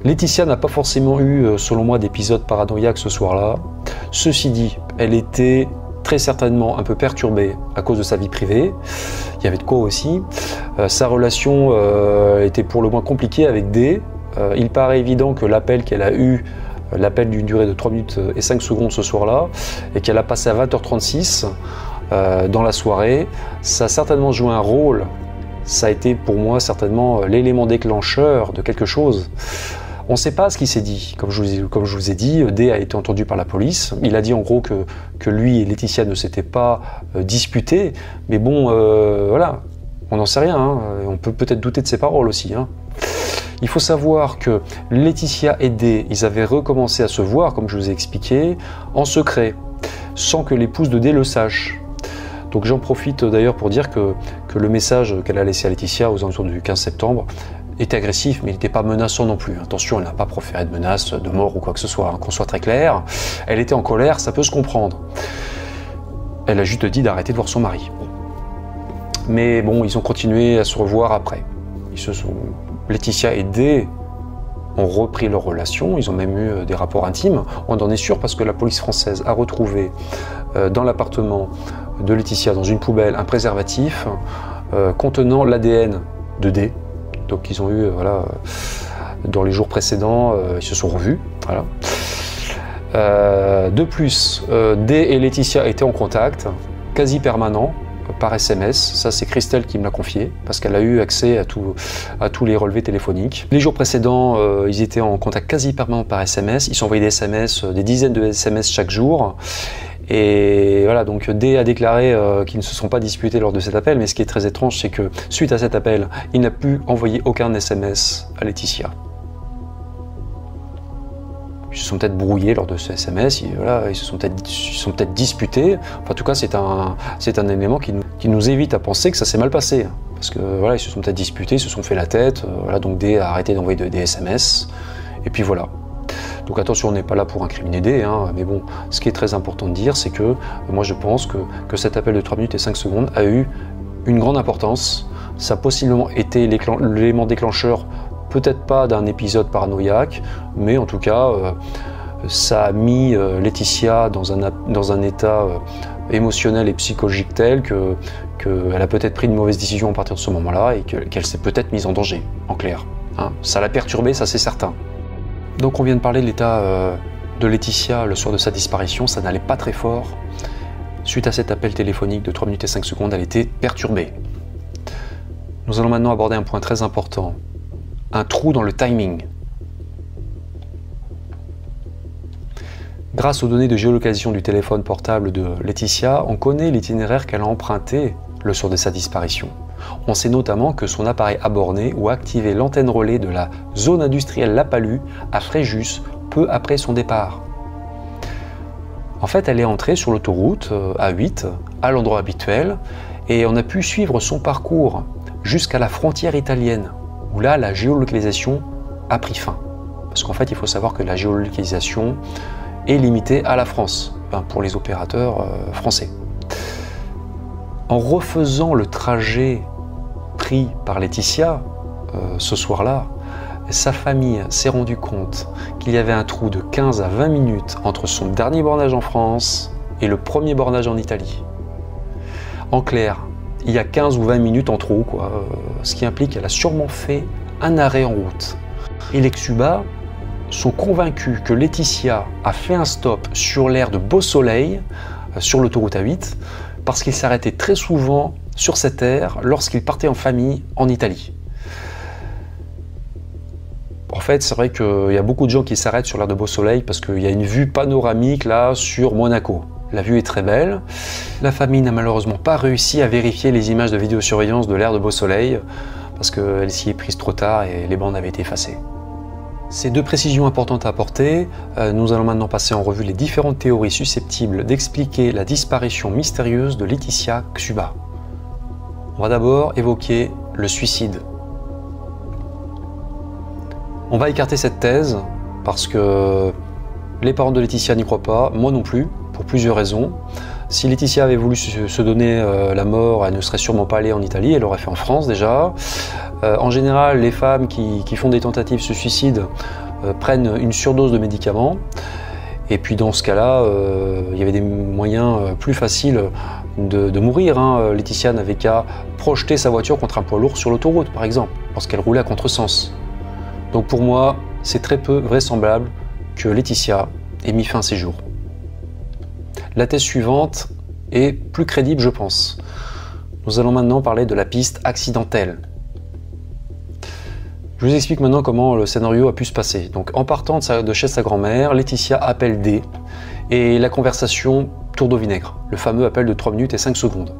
Laetitia n'a pas forcément eu, selon moi, d'épisode paranoïaque ce soir-là. Ceci dit, elle était très certainement un peu perturbée à cause de sa vie privée. Il y avait de quoi aussi. Sa relation était pour le moins compliquée avec D. Il paraît évident que l'appel qu'elle a eu, l'appel d'une durée de 3 minutes et 5 secondes ce soir-là, et qu'elle a passé à 20h36 dans la soirée, ça a certainement joué un rôle. Ça a été pour moi certainement l'élément déclencheur de quelque chose. On ne sait pas ce qu'il s'est dit. Comme je vous ai dit, D a été entendu par la police. Il a dit en gros que lui et Laetitia ne s'étaient pas disputés. Mais bon, voilà, on n'en sait rien. Hein. On peut peut-être douter de ses paroles aussi. Hein. Il faut savoir que Laetitia et D, ils avaient recommencé à se voir, comme je vous ai expliqué, en secret, sans que l'épouse de D le sache. Donc j'en profite d'ailleurs pour dire que le message qu'elle a laissé à Laetitia aux alentours du 15 septembre était agressif, mais il n'était pas menaçant non plus. Attention, elle n'a pas proféré de menaces de mort ou quoi que ce soit, hein, qu'on soit très clair. Elle était en colère, ça peut se comprendre. Elle a juste dit d'arrêter de voir son mari. Bon. Mais bon, ils ont continué à se revoir après. Laetitia et D ont repris leur relation, ils ont même eu des rapports intimes. On en est sûr parce que la police française a retrouvé dans l'appartement de Laetitia, dans une poubelle, un préservatif contenant l'ADN de D. Donc ils ont eu, voilà, dans les jours précédents, ils se sont revus. Voilà. De plus, D et Laetitia étaient en contact, quasi permanent, par SMS. Ça, c'est Christelle qui me l'a confié, parce qu'elle a eu accès à tous les relevés téléphoniques. Les jours précédents, ils étaient en contact quasi permanent par SMS. Ils s'envoyaient des SMS, des dizaines de SMS chaque jour. Et voilà, donc D a déclaré qu'ils ne se sont pas disputés lors de cet appel, mais ce qui est très étrange, c'est que suite à cet appel, il n'a pu envoyer aucun SMS à Laetitia. Ils se sont peut-être brouillés lors de ce SMS, voilà, ils se sont peut-être disputés. Enfin, en tout cas, c'est un élément qui nous évite à penser que ça s'est mal passé. Parce que voilà, ils se sont peut-être disputés, ils se sont fait la tête, voilà, donc D a arrêté d'envoyer des SMS, et puis voilà. Donc attention, on n'est pas là pour incriminer D, hein, mais bon, ce qui est très important de dire, c'est que moi je pense que cet appel de 3 minutes et 5 secondes a eu une grande importance. Ça a possiblement été l'élément déclencheur, peut-être pas d'un épisode paranoïaque, mais en tout cas, ça a mis Laetitia dans un état émotionnel et psychologique tel qu'elle a peut-être pris une mauvaise décision à partir de ce moment-là et qu'elle s'est peut-être mise en danger, en clair. Hein. Ça l'a perturbée, ça c'est certain. Donc on vient de parler de l'état de Laetitia le soir de sa disparition, ça n'allait pas très fort. Suite à cet appel téléphonique de 3 minutes et 5 secondes, elle était perturbée. Nous allons maintenant aborder un point très important, un trou dans le timing. Grâce aux données de géolocalisation du téléphone portable de Laetitia, on connaît l'itinéraire qu'elle a emprunté le soir de sa disparition. On sait notamment que son appareil a borné ou activé l'antenne relais de la zone industrielle La Palud à Fréjus peu après son départ. En fait, elle est entrée sur l'autoroute A8 à l'endroit habituel et on a pu suivre son parcours jusqu'à la frontière italienne où là, la géolocalisation a pris fin. Parce qu'en fait, il faut savoir que la géolocalisation est limitée à la France, pour les opérateurs français. En refaisant le trajet pris par Laetitia ce soir-là, sa famille s'est rendu compte qu'il y avait un trou de 15 à 20 minutes entre son dernier bornage en France et le premier bornage en Italie. En clair, il y a 15 ou 20 minutes en trop, quoi, ce qui implique qu'elle a sûrement fait un arrêt en route. Et les Xuba sont convaincus que Laetitia a fait un stop sur l'aire de Beau-Soleil, sur l'autoroute A8, parce qu'il s'arrêtait très souvent sur cette aire lorsqu'il partait en famille en Italie. En fait, c'est vrai qu'il y a beaucoup de gens qui s'arrêtent sur l'aire de Beau-Soleil parce qu'il y a une vue panoramique là sur Monaco. La vue est très belle. La famille n'a malheureusement pas réussi à vérifier les images de vidéosurveillance de l'aire de Beau-Soleil parce qu'elle s'y est prise trop tard et les bandes avaient été effacées. Ces deux précisions importantes à apporter, nous allons maintenant passer en revue les différentes théories susceptibles d'expliquer la disparition mystérieuse de Laetitia Xuba. On va d'abord évoquer le suicide. On va écarter cette thèse parce que les parents de Laetitia n'y croient pas, moi non plus, pour plusieurs raisons. Si Laetitia avait voulu se donner la mort, elle ne serait sûrement pas allée en Italie, elle l'aurait fait en France déjà. En général, les femmes qui font des tentatives de suicide prennent une surdose de médicaments. Et puis dans ce cas-là, il y avait des moyens plus faciles de mourir. Hein. Laetitia n'avait qu'à projeter sa voiture contre un poids lourd sur l'autoroute, par exemple, lorsqu'elle roulait à contresens. Donc pour moi, c'est très peu vraisemblable que Laetitia ait mis fin à ses jours. La thèse suivante est plus crédible, je pense. Nous allons maintenant parler de la piste accidentelle. Je vous explique maintenant comment le scénario a pu se passer. Donc, en partant de chez sa grand-mère, Laetitia appelle D et la conversation tourne au vinaigre. Le fameux appel de 3 minutes et 5 secondes.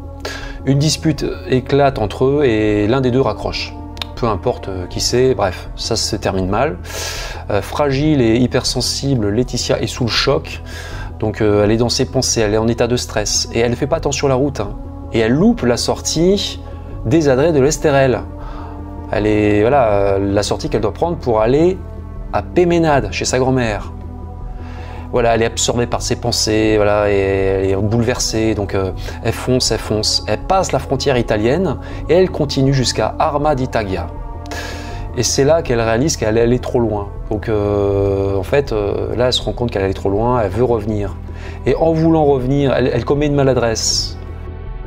Une dispute éclate entre eux et l'un des deux raccroche. Peu importe qui c'est, bref, ça se termine mal. Fragile et hypersensible, Laetitia est sous le choc. Donc elle est dans ses pensées, elle est en état de stress. Et elle ne fait pas attention à la route. Hein. Et elle loupe la sortie des adrets de l'Estérel. Elle est, voilà, la sortie qu'elle doit prendre pour aller à Peymeinade, chez sa grand-mère. Voilà, elle est absorbée par ses pensées, voilà, et elle est bouleversée, donc elle fonce. Elle passe la frontière italienne et elle continue jusqu'à Arma d'Italia. Et c'est là qu'elle réalise qu'elle est allée trop loin. Donc en fait, là elle se rend compte qu'elle est allée trop loin, elle veut revenir. Et en voulant revenir, elle commet une maladresse.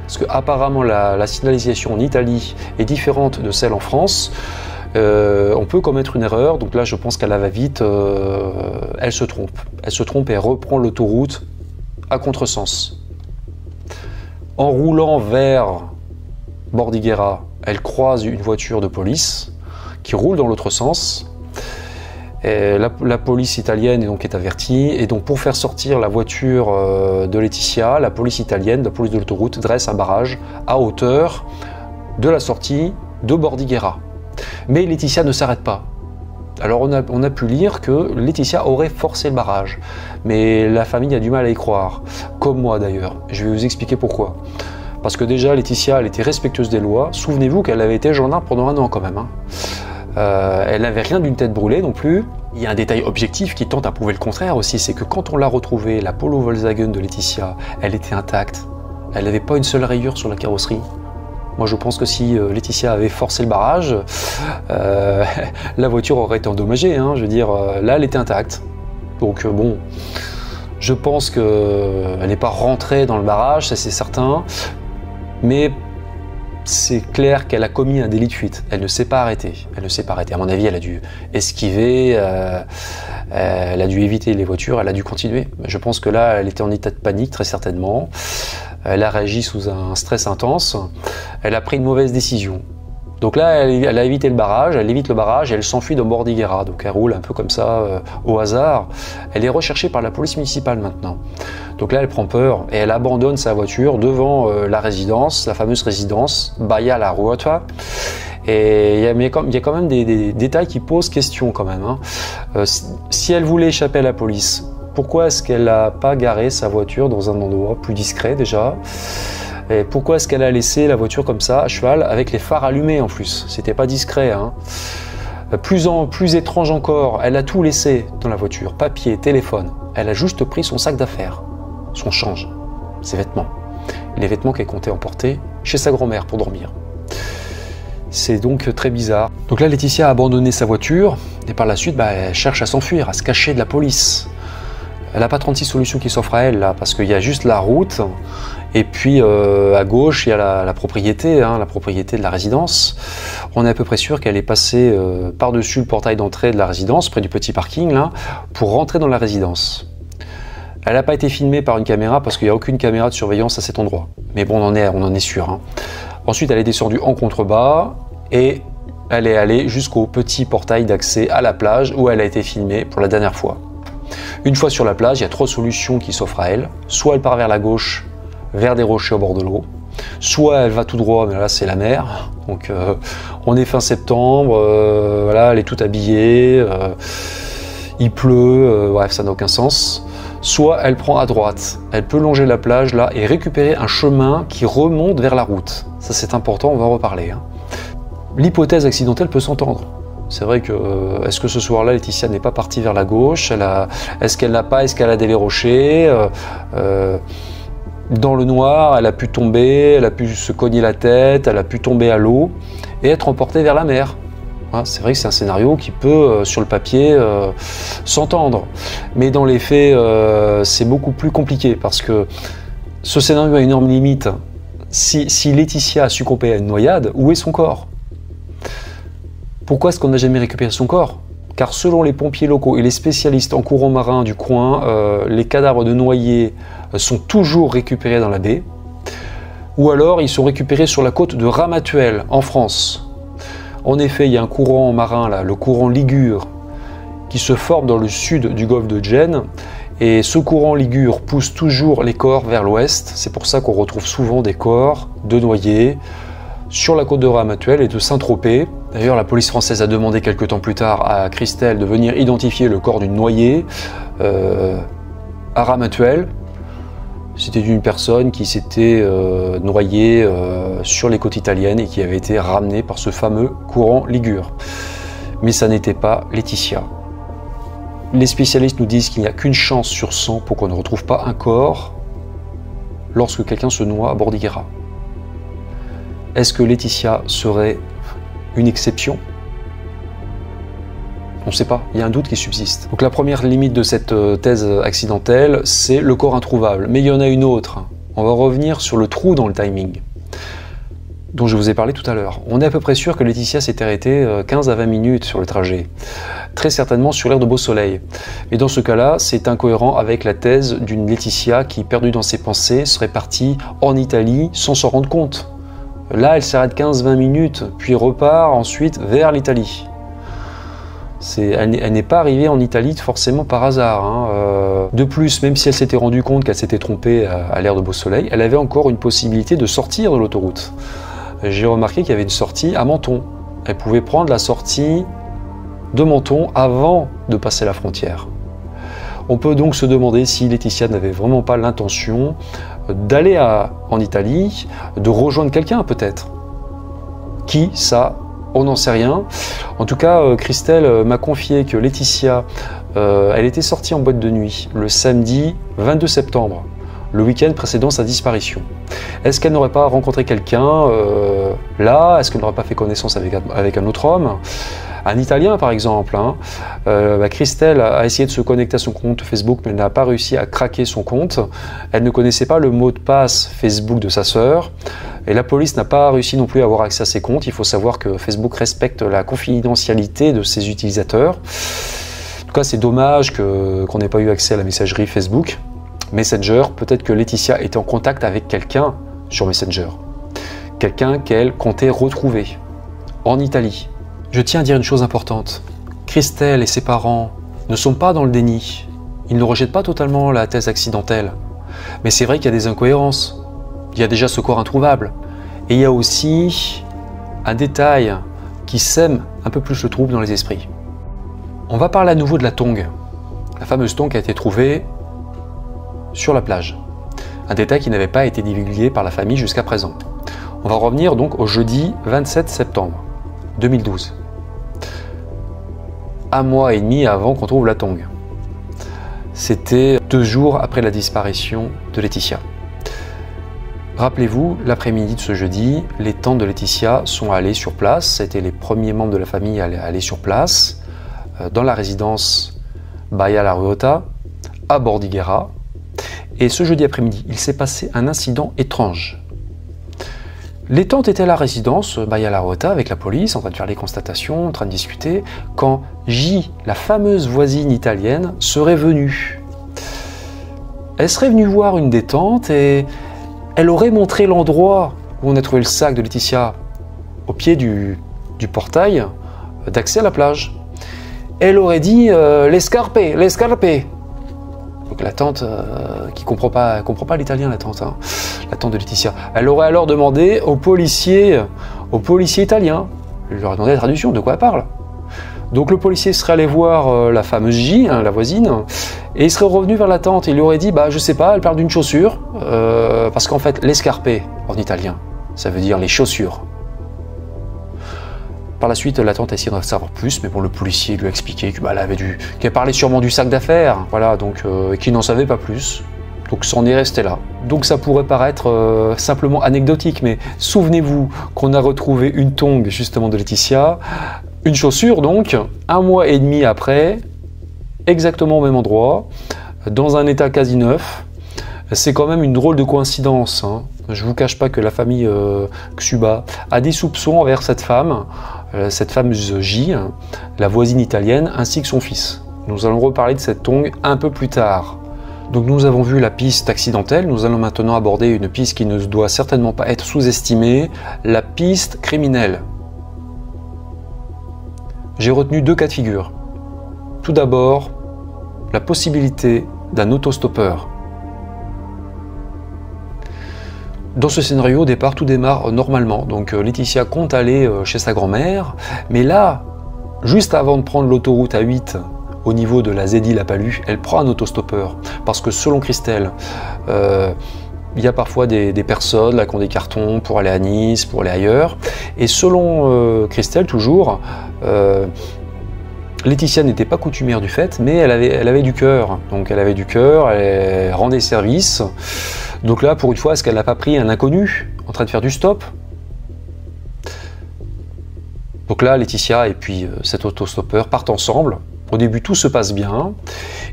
Parce qu'apparemment la signalisation en Italie est différente de celle en France. On peut commettre une erreur, donc là je pense qu'elle va vite, elle se trompe. Elle se trompe et elle reprend l'autoroute à contresens. En roulant vers Bordighera, elle croise une voiture de police qui roule dans l'autre sens. Et la police italienne est avertie, et donc pour faire sortir la voiture de Laetitia, la police italienne, la police de l'autoroute, dresse un barrage à hauteur de la sortie de Bordighera. Mais Laetitia ne s'arrête pas. Alors on a pu lire que Laetitia aurait forcé le barrage, mais la famille a du mal à y croire, comme moi d'ailleurs. Je vais vous expliquer pourquoi. Parce que déjà Laetitia, elle était respectueuse des lois. Souvenez-vous qu'elle avait été gendarme pendant 1 an quand même. Hein. Elle n'avait rien d'une tête brûlée non plus. Il y a un détail objectif qui tente à prouver le contraire aussi, c'est que quand on l'a retrouvée, la Polo Volkswagen de Laetitia, elle était intacte. Elle n'avait pas une seule rayure sur la carrosserie. Moi je pense que si Laetitia avait forcé le barrage, la voiture aurait été endommagée. Hein. Je veux dire, là elle était intacte. Donc bon, je pense qu'elle n'est pas rentrée dans le barrage, ça c'est certain. Mais c'est clair qu'elle a commis un délit de fuite. Elle ne s'est pas arrêtée. Elle ne s'est pas arrêtée. À mon avis, elle a dû esquiver, elle a dû éviter les voitures, elle a dû continuer. Je pense que là, elle était en état de panique, très certainement. Elle a réagi sous un stress intense. Elle a pris une mauvaise décision. Donc là, elle a évité le barrage, elle évite le barrage et elle s'enfuit dans Bordighera. Donc elle roule un peu comme ça, au hasard. Elle est recherchée par la police municipale maintenant. Donc là, elle prend peur et elle abandonne sa voiture devant la résidence, la fameuse résidence Baia La Ruota. Et il y a quand même des détails qui posent question quand même. Hein. Si elle voulait échapper à la police, pourquoi est-ce qu'elle n'a pas garé sa voiture dans un endroit plus discret déjà ? Et pourquoi est-ce qu'elle a laissé la voiture comme ça, à cheval, avec les phares allumés en plus? C'était pas discret. Hein. Plus étrange encore, elle a tout laissé dans la voiture. Papier, téléphone. Elle a juste pris son sac d'affaires, son change, ses vêtements. Les vêtements qu'elle comptait emporter chez sa grand-mère pour dormir. C'est donc très bizarre. Donc là, Laetitia a abandonné sa voiture et par la suite, elle cherche à s'enfuir, à se cacher de la police. Elle n'a pas 36 solutions qui s'offrent à elle, là, parce qu'il y a juste la route, et puis à gauche, il y a la propriété, hein, la propriété de la résidence. On est à peu près sûr qu'elle est passée par-dessus le portail d'entrée de la résidence, près du petit parking, là, pour rentrer dans la résidence. Elle n'a pas été filmée par une caméra, parce qu'il n'y a aucune caméra de surveillance à cet endroit. Mais bon, on en est sûr. Hein. Ensuite, elle est descendue en contrebas, et elle est allée jusqu'au petit portail d'accès à la plage, où elle a été filmée pour la dernière fois. Une fois sur la plage, il y a 3 solutions qui s'offrent à elle. Soit elle part vers la gauche, vers des rochers au bord de l'eau. Soit elle va tout droit, mais là c'est la mer. Donc on est fin septembre, voilà, elle est toute habillée, il pleut, bref, ça n'a aucun sens. Soit elle prend à droite. Elle peut longer la plage là et récupérer un chemin qui remonte vers la route. Ça c'est important, on va en reparler. Hein. L'hypothèse accidentelle peut s'entendre. C'est vrai que, est-ce que ce soir-là, Laetitia n'est pas partie vers la gauche? Est-ce qu'elle n'a pas escaladé les rochers? Dans le noir, elle a pu tomber, elle a pu se cogner la tête, elle a pu tomber à l'eau et être emportée vers la mer. Voilà, c'est vrai que c'est un scénario qui peut, sur le papier, s'entendre. Mais dans les faits, c'est beaucoup plus compliqué parce que ce scénario a une énorme limite. Si Laetitia a succombé à une noyade, où est son corps? Pourquoi est-ce qu'on n'a jamais récupéré son corps? Car selon les pompiers locaux et les spécialistes en courant marin du coin, les cadavres de noyés sont toujours récupérés dans la baie, ou alors ils sont récupérés sur la côte de Ramatuelle, en France. En effet, il y a un courant marin, là, le courant Ligure, qui se forme dans le sud du golfe de Gênes. Et ce courant Ligure pousse toujours les corps vers l'ouest. C'est pour ça qu'on retrouve souvent des corps de noyés sur la côte de Ramatuelle et de Saint-Tropez. D'ailleurs, la police française a demandé quelques temps plus tard à Christelle de venir identifier le corps d'une noyée à Ramatuelle. C'était une personne qui s'était noyée sur les côtes italiennes et qui avait été ramenée par ce fameux courant Ligure. Mais ça n'était pas Laetitia. Les spécialistes nous disent qu'il n'y a qu'une chance sur 100 pour qu'on ne retrouve pas un corps lorsque quelqu'un se noie à Bordighera. Est-ce que Laetitia serait une exception? On ne sait pas, il y a un doute qui subsiste. Donc la première limite de cette thèse accidentelle, c'est le corps introuvable. Mais il y en a une autre. On va revenir sur le trou dans le timing, dont je vous ai parlé tout à l'heure. On est à peu près sûr que Laetitia s'était arrêtée 15 à 20 minutes sur le trajet, très certainement sur l'aire de Beau-Soleil. Mais dans ce cas-là, c'est incohérent avec la thèse d'une Laetitia qui, perdue dans ses pensées, serait partie en Italie sans s'en rendre compte. Là, elle s'arrête 15-20 minutes, puis repart ensuite vers l'Italie. Elle n'est pas arrivée en Italie forcément par hasard. Hein. De plus, même si elle s'était rendue compte qu'elle s'était trompée à l'aire de Beau-Soleil, elle avait encore une possibilité de sortir de l'autoroute. J'ai remarqué qu'il y avait une sortie à Menton. Elle pouvait prendre la sortie de Menton avant de passer la frontière. On peut donc se demander si Laetitia n'avait vraiment pas l'intention d'aller en Italie, de rejoindre quelqu'un peut-être. Qui, ça, on n'en sait rien. En tout cas, Christelle m'a confié que Laetitia, elle était sortie en boîte de nuit le samedi 22 septembre, le week-end précédant sa disparition. Est-ce qu'elle n'aurait pas rencontré quelqu'un là? Est-ce qu'elle n'aurait pas fait connaissance avec un autre homme? Un Italien par exemple. Hein. Christelle a essayé de se connecter à son compte Facebook, mais elle n'a pas réussi à craquer son compte. Elle ne connaissait pas le mot de passe Facebook de sa sœur. Et la police n'a pas réussi non plus à avoir accès à ses comptes. Il faut savoir que Facebook respecte la confidentialité de ses utilisateurs. En tout cas, c'est dommage qu'on n'ait pas eu accès à la messagerie Facebook. Messenger, peut-être que Laetitia était en contact avec quelqu'un sur Messenger. Quelqu'un qu'elle comptait retrouver en Italie. Je tiens à dire une chose importante. Christelle et ses parents ne sont pas dans le déni. Ils ne rejettent pas totalement la thèse accidentelle. Mais c'est vrai qu'il y a des incohérences. Il y a déjà ce corps introuvable. Et il y a aussi un détail qui sème un peu plus le trouble dans les esprits. On va parler à nouveau de la tongue. La fameuse tongue qui a été trouvée sur la plage. Un détail qui n'avait pas été divulgué par la famille jusqu'à présent. On va revenir donc au jeudi 27 septembre 2012. Un mois et demi avant qu'on trouve la tongue. C'était 2 jours après la disparition de Laetitia. Rappelez-vous, l'après-midi de ce jeudi, les tantes de Laetitia sont allées sur place. C'était les premiers membres de la famille à aller sur place, dans la résidence Baia La Ruota, à Bordighera. Et ce jeudi après-midi, il s'est passé un incident étrange. Les tantes étaient à la résidence Baia La Ruota avec la police, en train de faire les constatations, en train de discuter, quand J, la fameuse voisine italienne, serait venue. Elle serait venue voir une des tantes et elle aurait montré l'endroit où on a trouvé le sac de Laetitia, au pied du portail d'accès à la plage. Elle aurait dit les scarpe. Donc la tante qui comprend pas l'italien, la tante de Laetitia. Elle aurait alors demandé au policier italien. Il leur a demandé la traduction, de quoi elle parle. Donc le policier serait allé voir la fameuse J, la voisine, et il serait revenu vers la tante. Il lui aurait dit, je sais pas, elle parle d'une chaussure, parce qu'en fait, les scarpe en italien, ça veut dire les chaussures. Par la suite, la tante a essayé d'en savoir plus, mais bon, le policier lui a expliqué qu'elle parlait sûrement du sac d'affaires, voilà, donc qu'il n'en savait pas plus. Donc c'en est resté là. Donc ça pourrait paraître simplement anecdotique, mais souvenez-vous qu'on a retrouvé une tongue justement de Laetitia, une chaussure donc, 1 mois et demi après, exactement au même endroit, dans un état quasi neuf. C'est quand même une drôle de coïncidence. Hein. Je ne vous cache pas que la famille Xuba a des soupçons envers cette femme, cette fameuse J, la voisine italienne, ainsi que son fils. Nous allons reparler de cette tongue un peu plus tard. Donc nous avons vu la piste accidentelle, nous allons maintenant aborder une piste qui ne doit certainement pas être sous-estimée, la piste criminelle. j'ai retenu deux cas de figure. Tout d'abord, la possibilité d'un autostoppeur. Dans ce scénario, au départ, tout démarre normalement. Donc Laetitia compte aller chez sa grand-mère, mais là, juste avant de prendre l'autoroute A8 au niveau de la Zédy-la-Palud, elle prend un autostoppeur. Parce que selon Christelle, il y a parfois des personnes là, qui ont des cartons pour aller à Nice, pour aller ailleurs. Et selon Christelle, toujours, Laetitia n'était pas coutumière du fait, mais elle avait du cœur. Donc elle avait du cœur, elle rendait service. Donc là, pour une fois, est-ce qu'elle n'a pas pris un inconnu en train de faire du stop? Donc là, Laetitia et puis cet autostoppeur partent ensemble. Au début, tout se passe bien.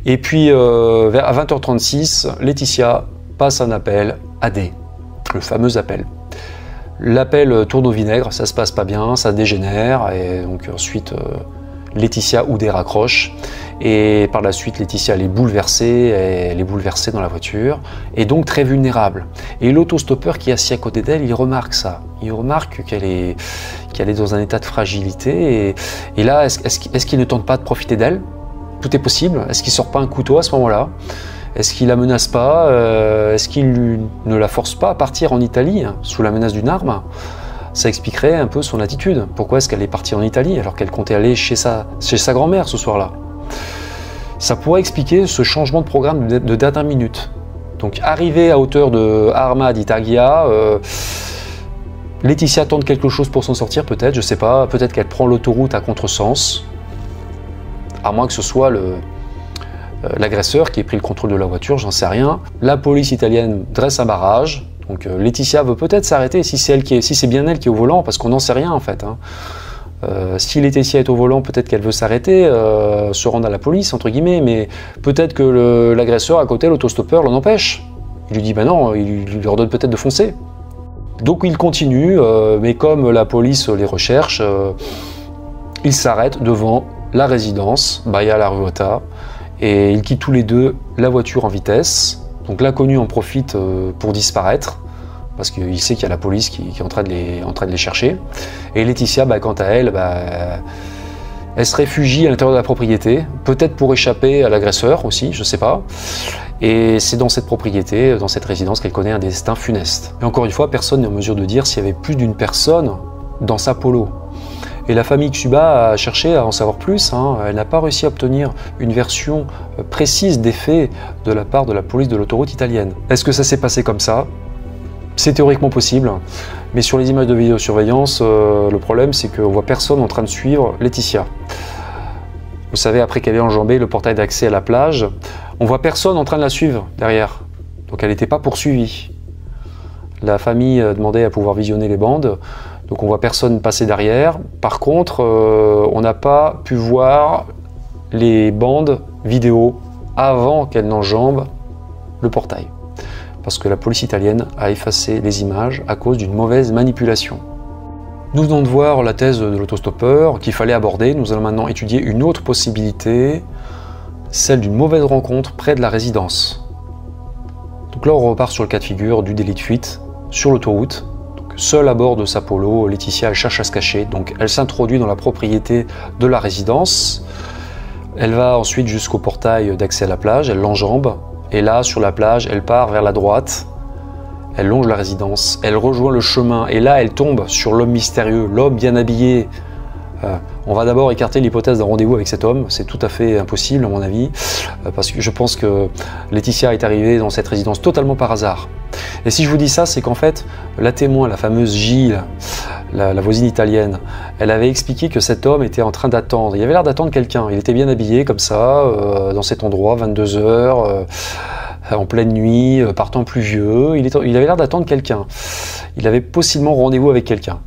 Et puis, à 20h36, Laetitia passe un appel à D, le fameux appel. L'appel tourne au vinaigre, ça se passe pas bien, ça dégénère. Et donc ensuite, Laetitia ou D raccroche. Et par la suite, Laetitia elle est bouleversée dans la voiture, et donc très vulnérable. Et l'autostoppeur qui est assis à côté d'elle, il remarque ça. Il remarque qu'elle est dans un état de fragilité. Et là, est-ce qu'il ne tente pas de profiter d'elle? Tout est possible. Est-ce qu'il ne sort pas un couteau à ce moment-là? Est-ce qu'il la menace pas? Est-ce qu'il ne la force pas à partir en Italie, sous la menace d'une arme? Ça expliquerait un peu son attitude. Pourquoi est-ce qu'elle est partie en Italie alors qu'elle comptait aller chez sa grand-mère ce soir-là? Ça pourrait expliquer ce changement de programme de dernière minute. Donc arrivée à hauteur de Arma di Taglia, Laetitia tente quelque chose pour s'en sortir peut-être, je sais pas, peut-être qu'elle prend l'autoroute à contresens, à moins que ce soit l'agresseur qui ait pris le contrôle de la voiture, j'en sais rien. La police italienne dresse un barrage, donc Laetitia veut peut-être s'arrêter si c'est bien elle qui est au volant, parce qu'on n'en sait rien en fait. Si Laetitia est au volant, peut-être qu'elle veut s'arrêter, se rendre à la police, entre guillemets, mais peut-être que l'agresseur à côté, l'autostoppeur, l'en empêche. Il lui dit, ben non, il lui ordonne peut-être de foncer. Donc il continue, mais comme la police les recherche, ils s'arrêtent devant la résidence, Baia La Ruota, et ils quittent tous les deux la voiture en vitesse. Donc l'inconnu en profite pour disparaître, parce qu'il sait qu'il y a la police qui est en train de les chercher. Et Laetitia, quant à elle, elle se réfugie à l'intérieur de la propriété, peut-être pour échapper à l'agresseur aussi, je ne sais pas. Et c'est dans cette propriété, dans cette résidence, qu'elle connaît un destin funeste. Et encore une fois, personne n'est en mesure de dire s'il y avait plus d'une personne dans sa polo. Et la famille Xuba a cherché à en savoir plus, Elle n'a pas réussi à obtenir une version précise des faits de la part de la police de l'autoroute italienne. Est-ce que ça s'est passé comme ça? C'est théoriquement possible, mais sur les images de vidéosurveillance, le problème c'est qu'on voit personne en train de suivre Laetitia. Vous savez, après qu'elle ait enjambé le portail d'accès à la plage, on voit personne en train de la suivre derrière. Donc elle n'était pas poursuivie. La famille demandait à pouvoir visionner les bandes, donc on voit personne passer derrière. Par contre, on n'a pas pu voir les bandes vidéo avant qu'elle n'enjambe le portail. Parce que la police italienne a effacé les images à cause d'une mauvaise manipulation. Nous venons de voir la thèse de l'autostoppeur qu'il fallait aborder. Nous allons maintenant étudier une autre possibilité, celle d'une mauvaise rencontre près de la résidence. Donc là, on repart sur le cas de figure du délit de fuite sur l'autoroute. Seule à bord de sa polo, Laetitia elle cherche à se cacher. Donc elle s'introduit dans la propriété de la résidence. Elle va ensuite jusqu'au portail d'accès à la plage, elle l'enjambe. Et là, sur la plage, elle part vers la droite, elle longe la résidence, elle rejoint le chemin, et là, elle tombe sur l'homme mystérieux, l'homme bien habillé. On va d'abord écarter l'hypothèse d'un rendez-vous avec cet homme, c'est tout à fait impossible à mon avis, parce que je pense que Laetitia est arrivée dans cette résidence totalement par hasard. Et si je vous dis ça, c'est qu'en fait, la témoin, la fameuse Gilles, la voisine italienne, elle avait expliqué que cet homme était en train d'attendre. Il avait l'air d'attendre quelqu'un. Il était bien habillé comme ça, dans cet endroit, 22h, en pleine nuit, par temps pluvieux. Il avait l'air d'attendre quelqu'un. Il avait possiblement rendez-vous avec quelqu'un.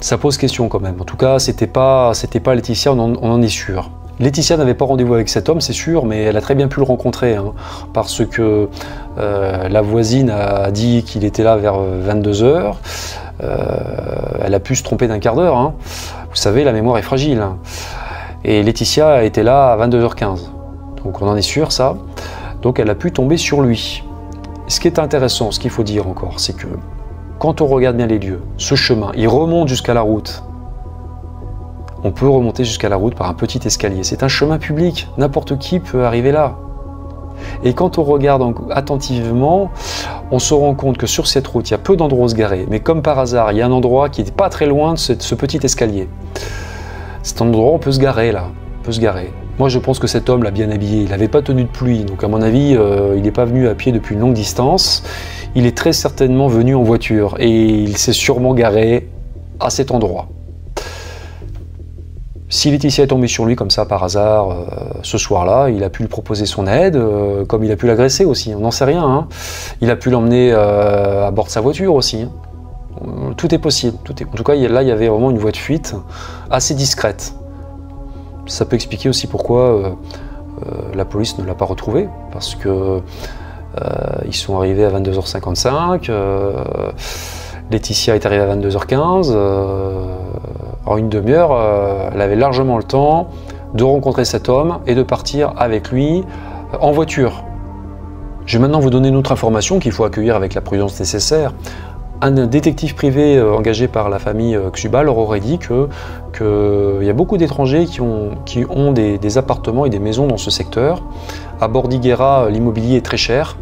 Ça pose question quand même. En tout cas, c'était pas Laetitia, on en est sûr. Laetitia n'avait pas rendez-vous avec cet homme, c'est sûr, mais elle a très bien pu le rencontrer, parce que la voisine a dit qu'il était là vers 22h. Elle a pu se tromper d'un quart d'heure. Vous savez, la mémoire est fragile. Et Laetitia était là à 22h15. Donc on en est sûr, ça. Donc elle a pu tomber sur lui. Ce qui est intéressant, ce qu'il faut dire encore, c'est que quand on regarde bien les lieux, ce chemin, il remonte jusqu'à la route on peut remonter jusqu'à la route par un petit escalier. C'est un chemin public, n'importe qui peut arriver là. Et quand on regarde attentivement, on se rend compte que sur cette route, il y a peu d'endroits où se garer. Mais comme par hasard, il y a un endroit qui n'est pas très loin de ce petit escalier. C'est un endroit où on peut se garer là, on peut se garer. Moi je pense que cet homme l'a bien habillé, il n'avait pas tenu de pluie, donc à mon avis, il n'est pas venu à pied depuis une longue distance. Il est très certainement venu en voiture et il s'est sûrement garé à cet endroit. Si Laetitia est tombée sur lui comme ça par hasard ce soir-là, il a pu lui proposer son aide, comme il a pu l'agresser aussi, on n'en sait rien. Hein. Il a pu l'emmener à bord de sa voiture aussi. Hein. Tout est possible. En tout cas, là, il y avait vraiment une voie de fuite assez discrète. Ça peut expliquer aussi pourquoi la police ne l'a pas retrouvé, parce que ils sont arrivés à 22h55, Laetitia est arrivée à 22h15, en une demi-heure, elle avait largement le temps de rencontrer cet homme et de partir avec lui en voiture. Je vais maintenant vous donner une autre information qu'il faut accueillir avec la prudence nécessaire. Un détective privé engagé par la famille Xuba leur aurait dit qu'il y a beaucoup d'étrangers qui ont des appartements et des maisons dans ce secteur. À Bordighera, l'immobilier est très cher.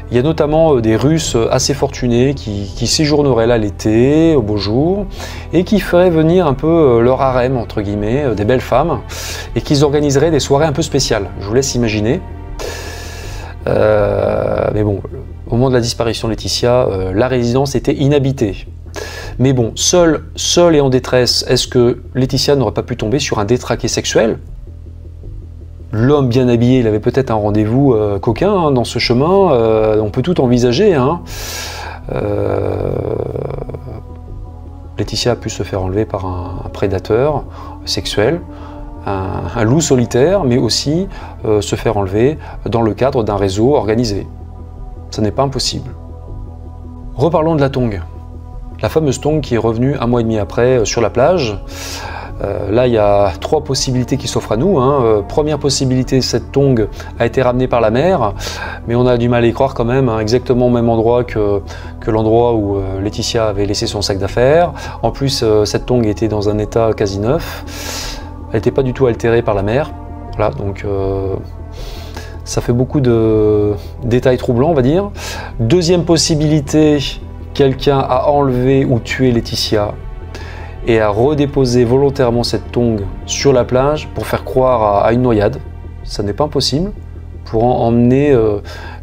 Il y a notamment des Russes assez fortunés qui séjourneraient là l'été, au beau jour, et qui feraient venir un peu leur harem, entre guillemets, des belles femmes, et qu'ils organiseraient des soirées un peu spéciales. Je vous laisse imaginer. Mais bon, au moment de la disparition de Laetitia, la résidence était inhabitée. Mais bon, seule et en détresse, est-ce que Laetitia n'aurait pas pu tomber sur un détraqué sexuel? L'homme bien habillé, il avait peut-être un rendez-vous coquin hein, dans ce chemin, on peut tout envisager. Hein. Laetitia a pu se faire enlever par un prédateur sexuel, un loup solitaire, mais aussi se faire enlever dans le cadre d'un réseau organisé. Ça n'est pas impossible. Reparlons de la tongue. La fameuse tongue qui est revenue un mois et demi après sur la plage. Là, il y a trois possibilités qui s'offrent à nous. Hein. Première possibilité, cette tongue a été ramenée par la mer, mais on a du mal à y croire quand même, hein, exactement au même endroit que l'endroit où Laetitia avait laissé son sac d'affaires. En plus, cette tongue était dans un état quasi neuf. Elle n'était pas du tout altérée par la mer. Voilà, donc ça fait beaucoup de détails troublants, on va dire. Deuxième possibilité, quelqu'un a enlevé ou tué Laetitia et a redéposé volontairement cette tongue sur la plage pour faire croire à une noyade. Ça n'est pas impossible, pour emmener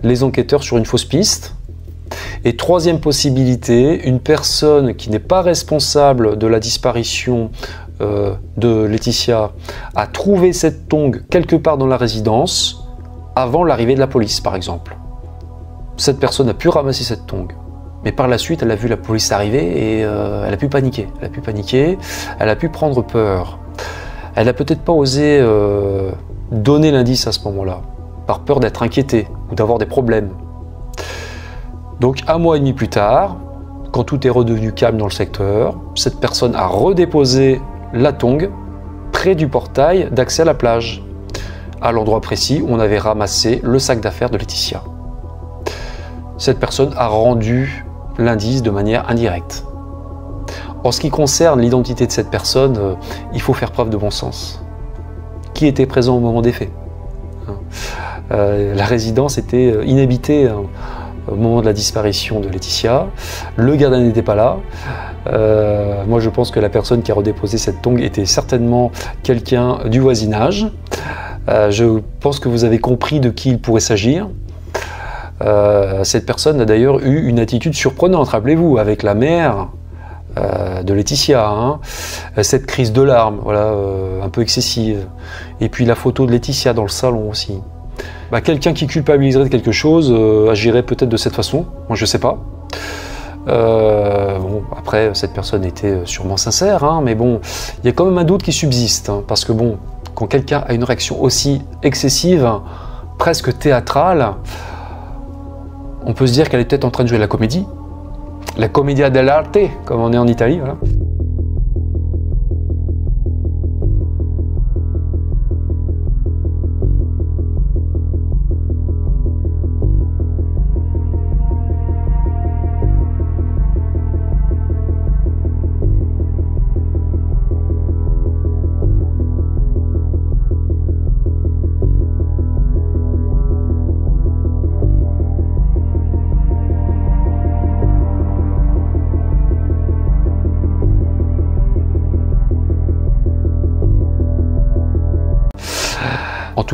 les enquêteurs sur une fausse piste. Et troisième possibilité, une personne qui n'est pas responsable de la disparition de Laetitia a trouvé cette tongue quelque part dans la résidence avant l'arrivée de la police, par exemple. Cette personne a pu ramasser cette tongue. Mais par la suite, elle a vu la police arriver et elle a pu paniquer. Elle a pu prendre peur. Elle n'a peut-être pas osé donner l'indice à ce moment-là, par peur d'être inquiétée ou d'avoir des problèmes. Donc un mois et demi plus tard, quand tout est redevenu calme dans le secteur, cette personne a redéposé la tongue près du portail d'accès à la plage, à l'endroit précis où on avait ramassé le sac d'affaires de Laetitia. Cette personne a rendu l'indice de manière indirecte. En ce qui concerne l'identité de cette personne, il faut faire preuve de bon sens. Qui était présent au moment des faits? La résidence était inhabitée au moment de la disparition de Laetitia. Le gardien n'était pas là. Moi, je pense que la personne qui a redéposé cette tongue était certainement quelqu'un du voisinage. Je pense que vous avez compris de qui il pourrait s'agir. Cette personne a d'ailleurs eu une attitude surprenante, rappelez-vous, avec la mère de Laetitia, hein. Cette crise de larmes, voilà, un peu excessive, et puis la photo de Laetitia dans le salon aussi. Quelqu'un qui culpabiliserait de quelque chose agirait peut-être de cette façon, moi je sais pas. Bon, après, cette personne était sûrement sincère, hein, mais bon, il y a quand même un doute qui subsiste, hein, parce que bon, quand quelqu'un a une réaction aussi excessive, presque théâtrale, on peut se dire qu'elle est peut-être en train de jouer la comédie. La commedia dell'arte, comme on est en Italie, voilà.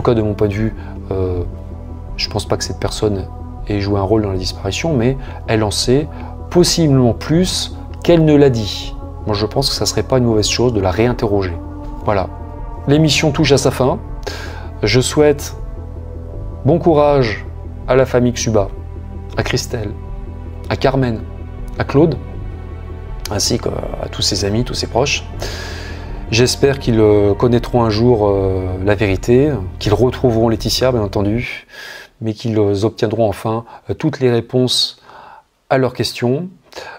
cas de mon point de vue, je pense pas que cette personne ait joué un rôle dans la disparition, mais elle en sait possiblement plus qu'elle ne l'a dit. Moi je pense que ça serait pas une mauvaise chose de la réinterroger. Voilà. L'émission touche à sa fin. Je souhaite bon courage à la famille Xuba, à Christelle, à Carmen, à Claude, ainsi qu'à tous ses amis, tous ses proches. J'espère qu'ils connaîtront un jour la vérité, qu'ils retrouveront Laetitia, bien entendu, mais qu'ils obtiendront enfin toutes les réponses à leurs questions.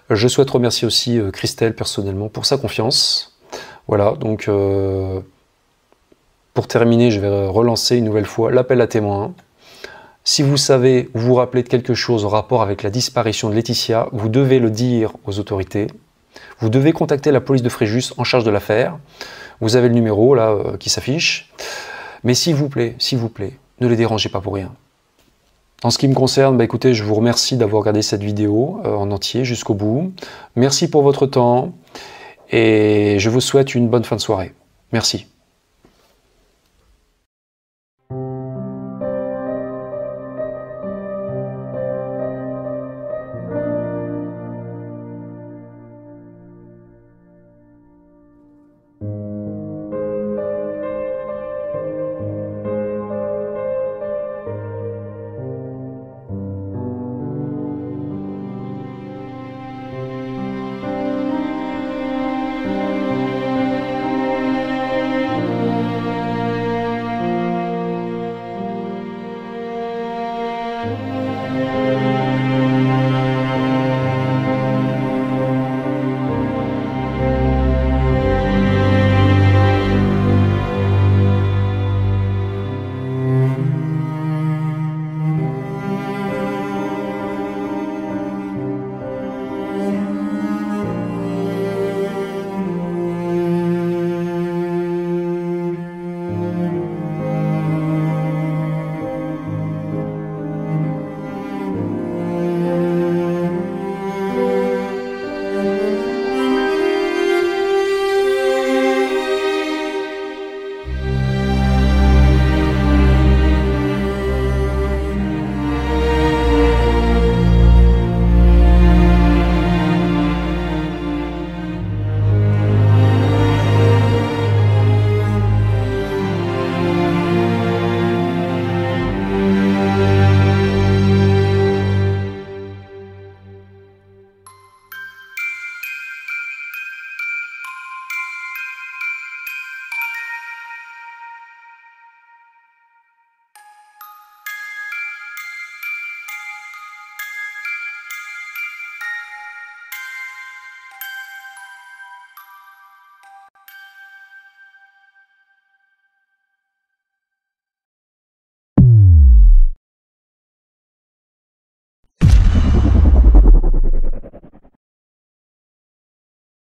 Je souhaite remercier aussi Christelle personnellement pour sa confiance. Voilà, donc pour terminer, je vais relancer une nouvelle fois l'appel à témoins. Si vous savez ou vous rappelez de quelque chose en rapport avec la disparition de Laetitia, vous devez le dire aux autorités. Vous devez contacter la police de Fréjus en charge de l'affaire. Vous avez le numéro là qui s'affiche. Mais s'il vous plaît, ne les dérangez pas pour rien. En ce qui me concerne, écoutez, je vous remercie d'avoir regardé cette vidéo en entier jusqu'au bout. Merci pour votre temps et je vous souhaite une bonne fin de soirée. Merci.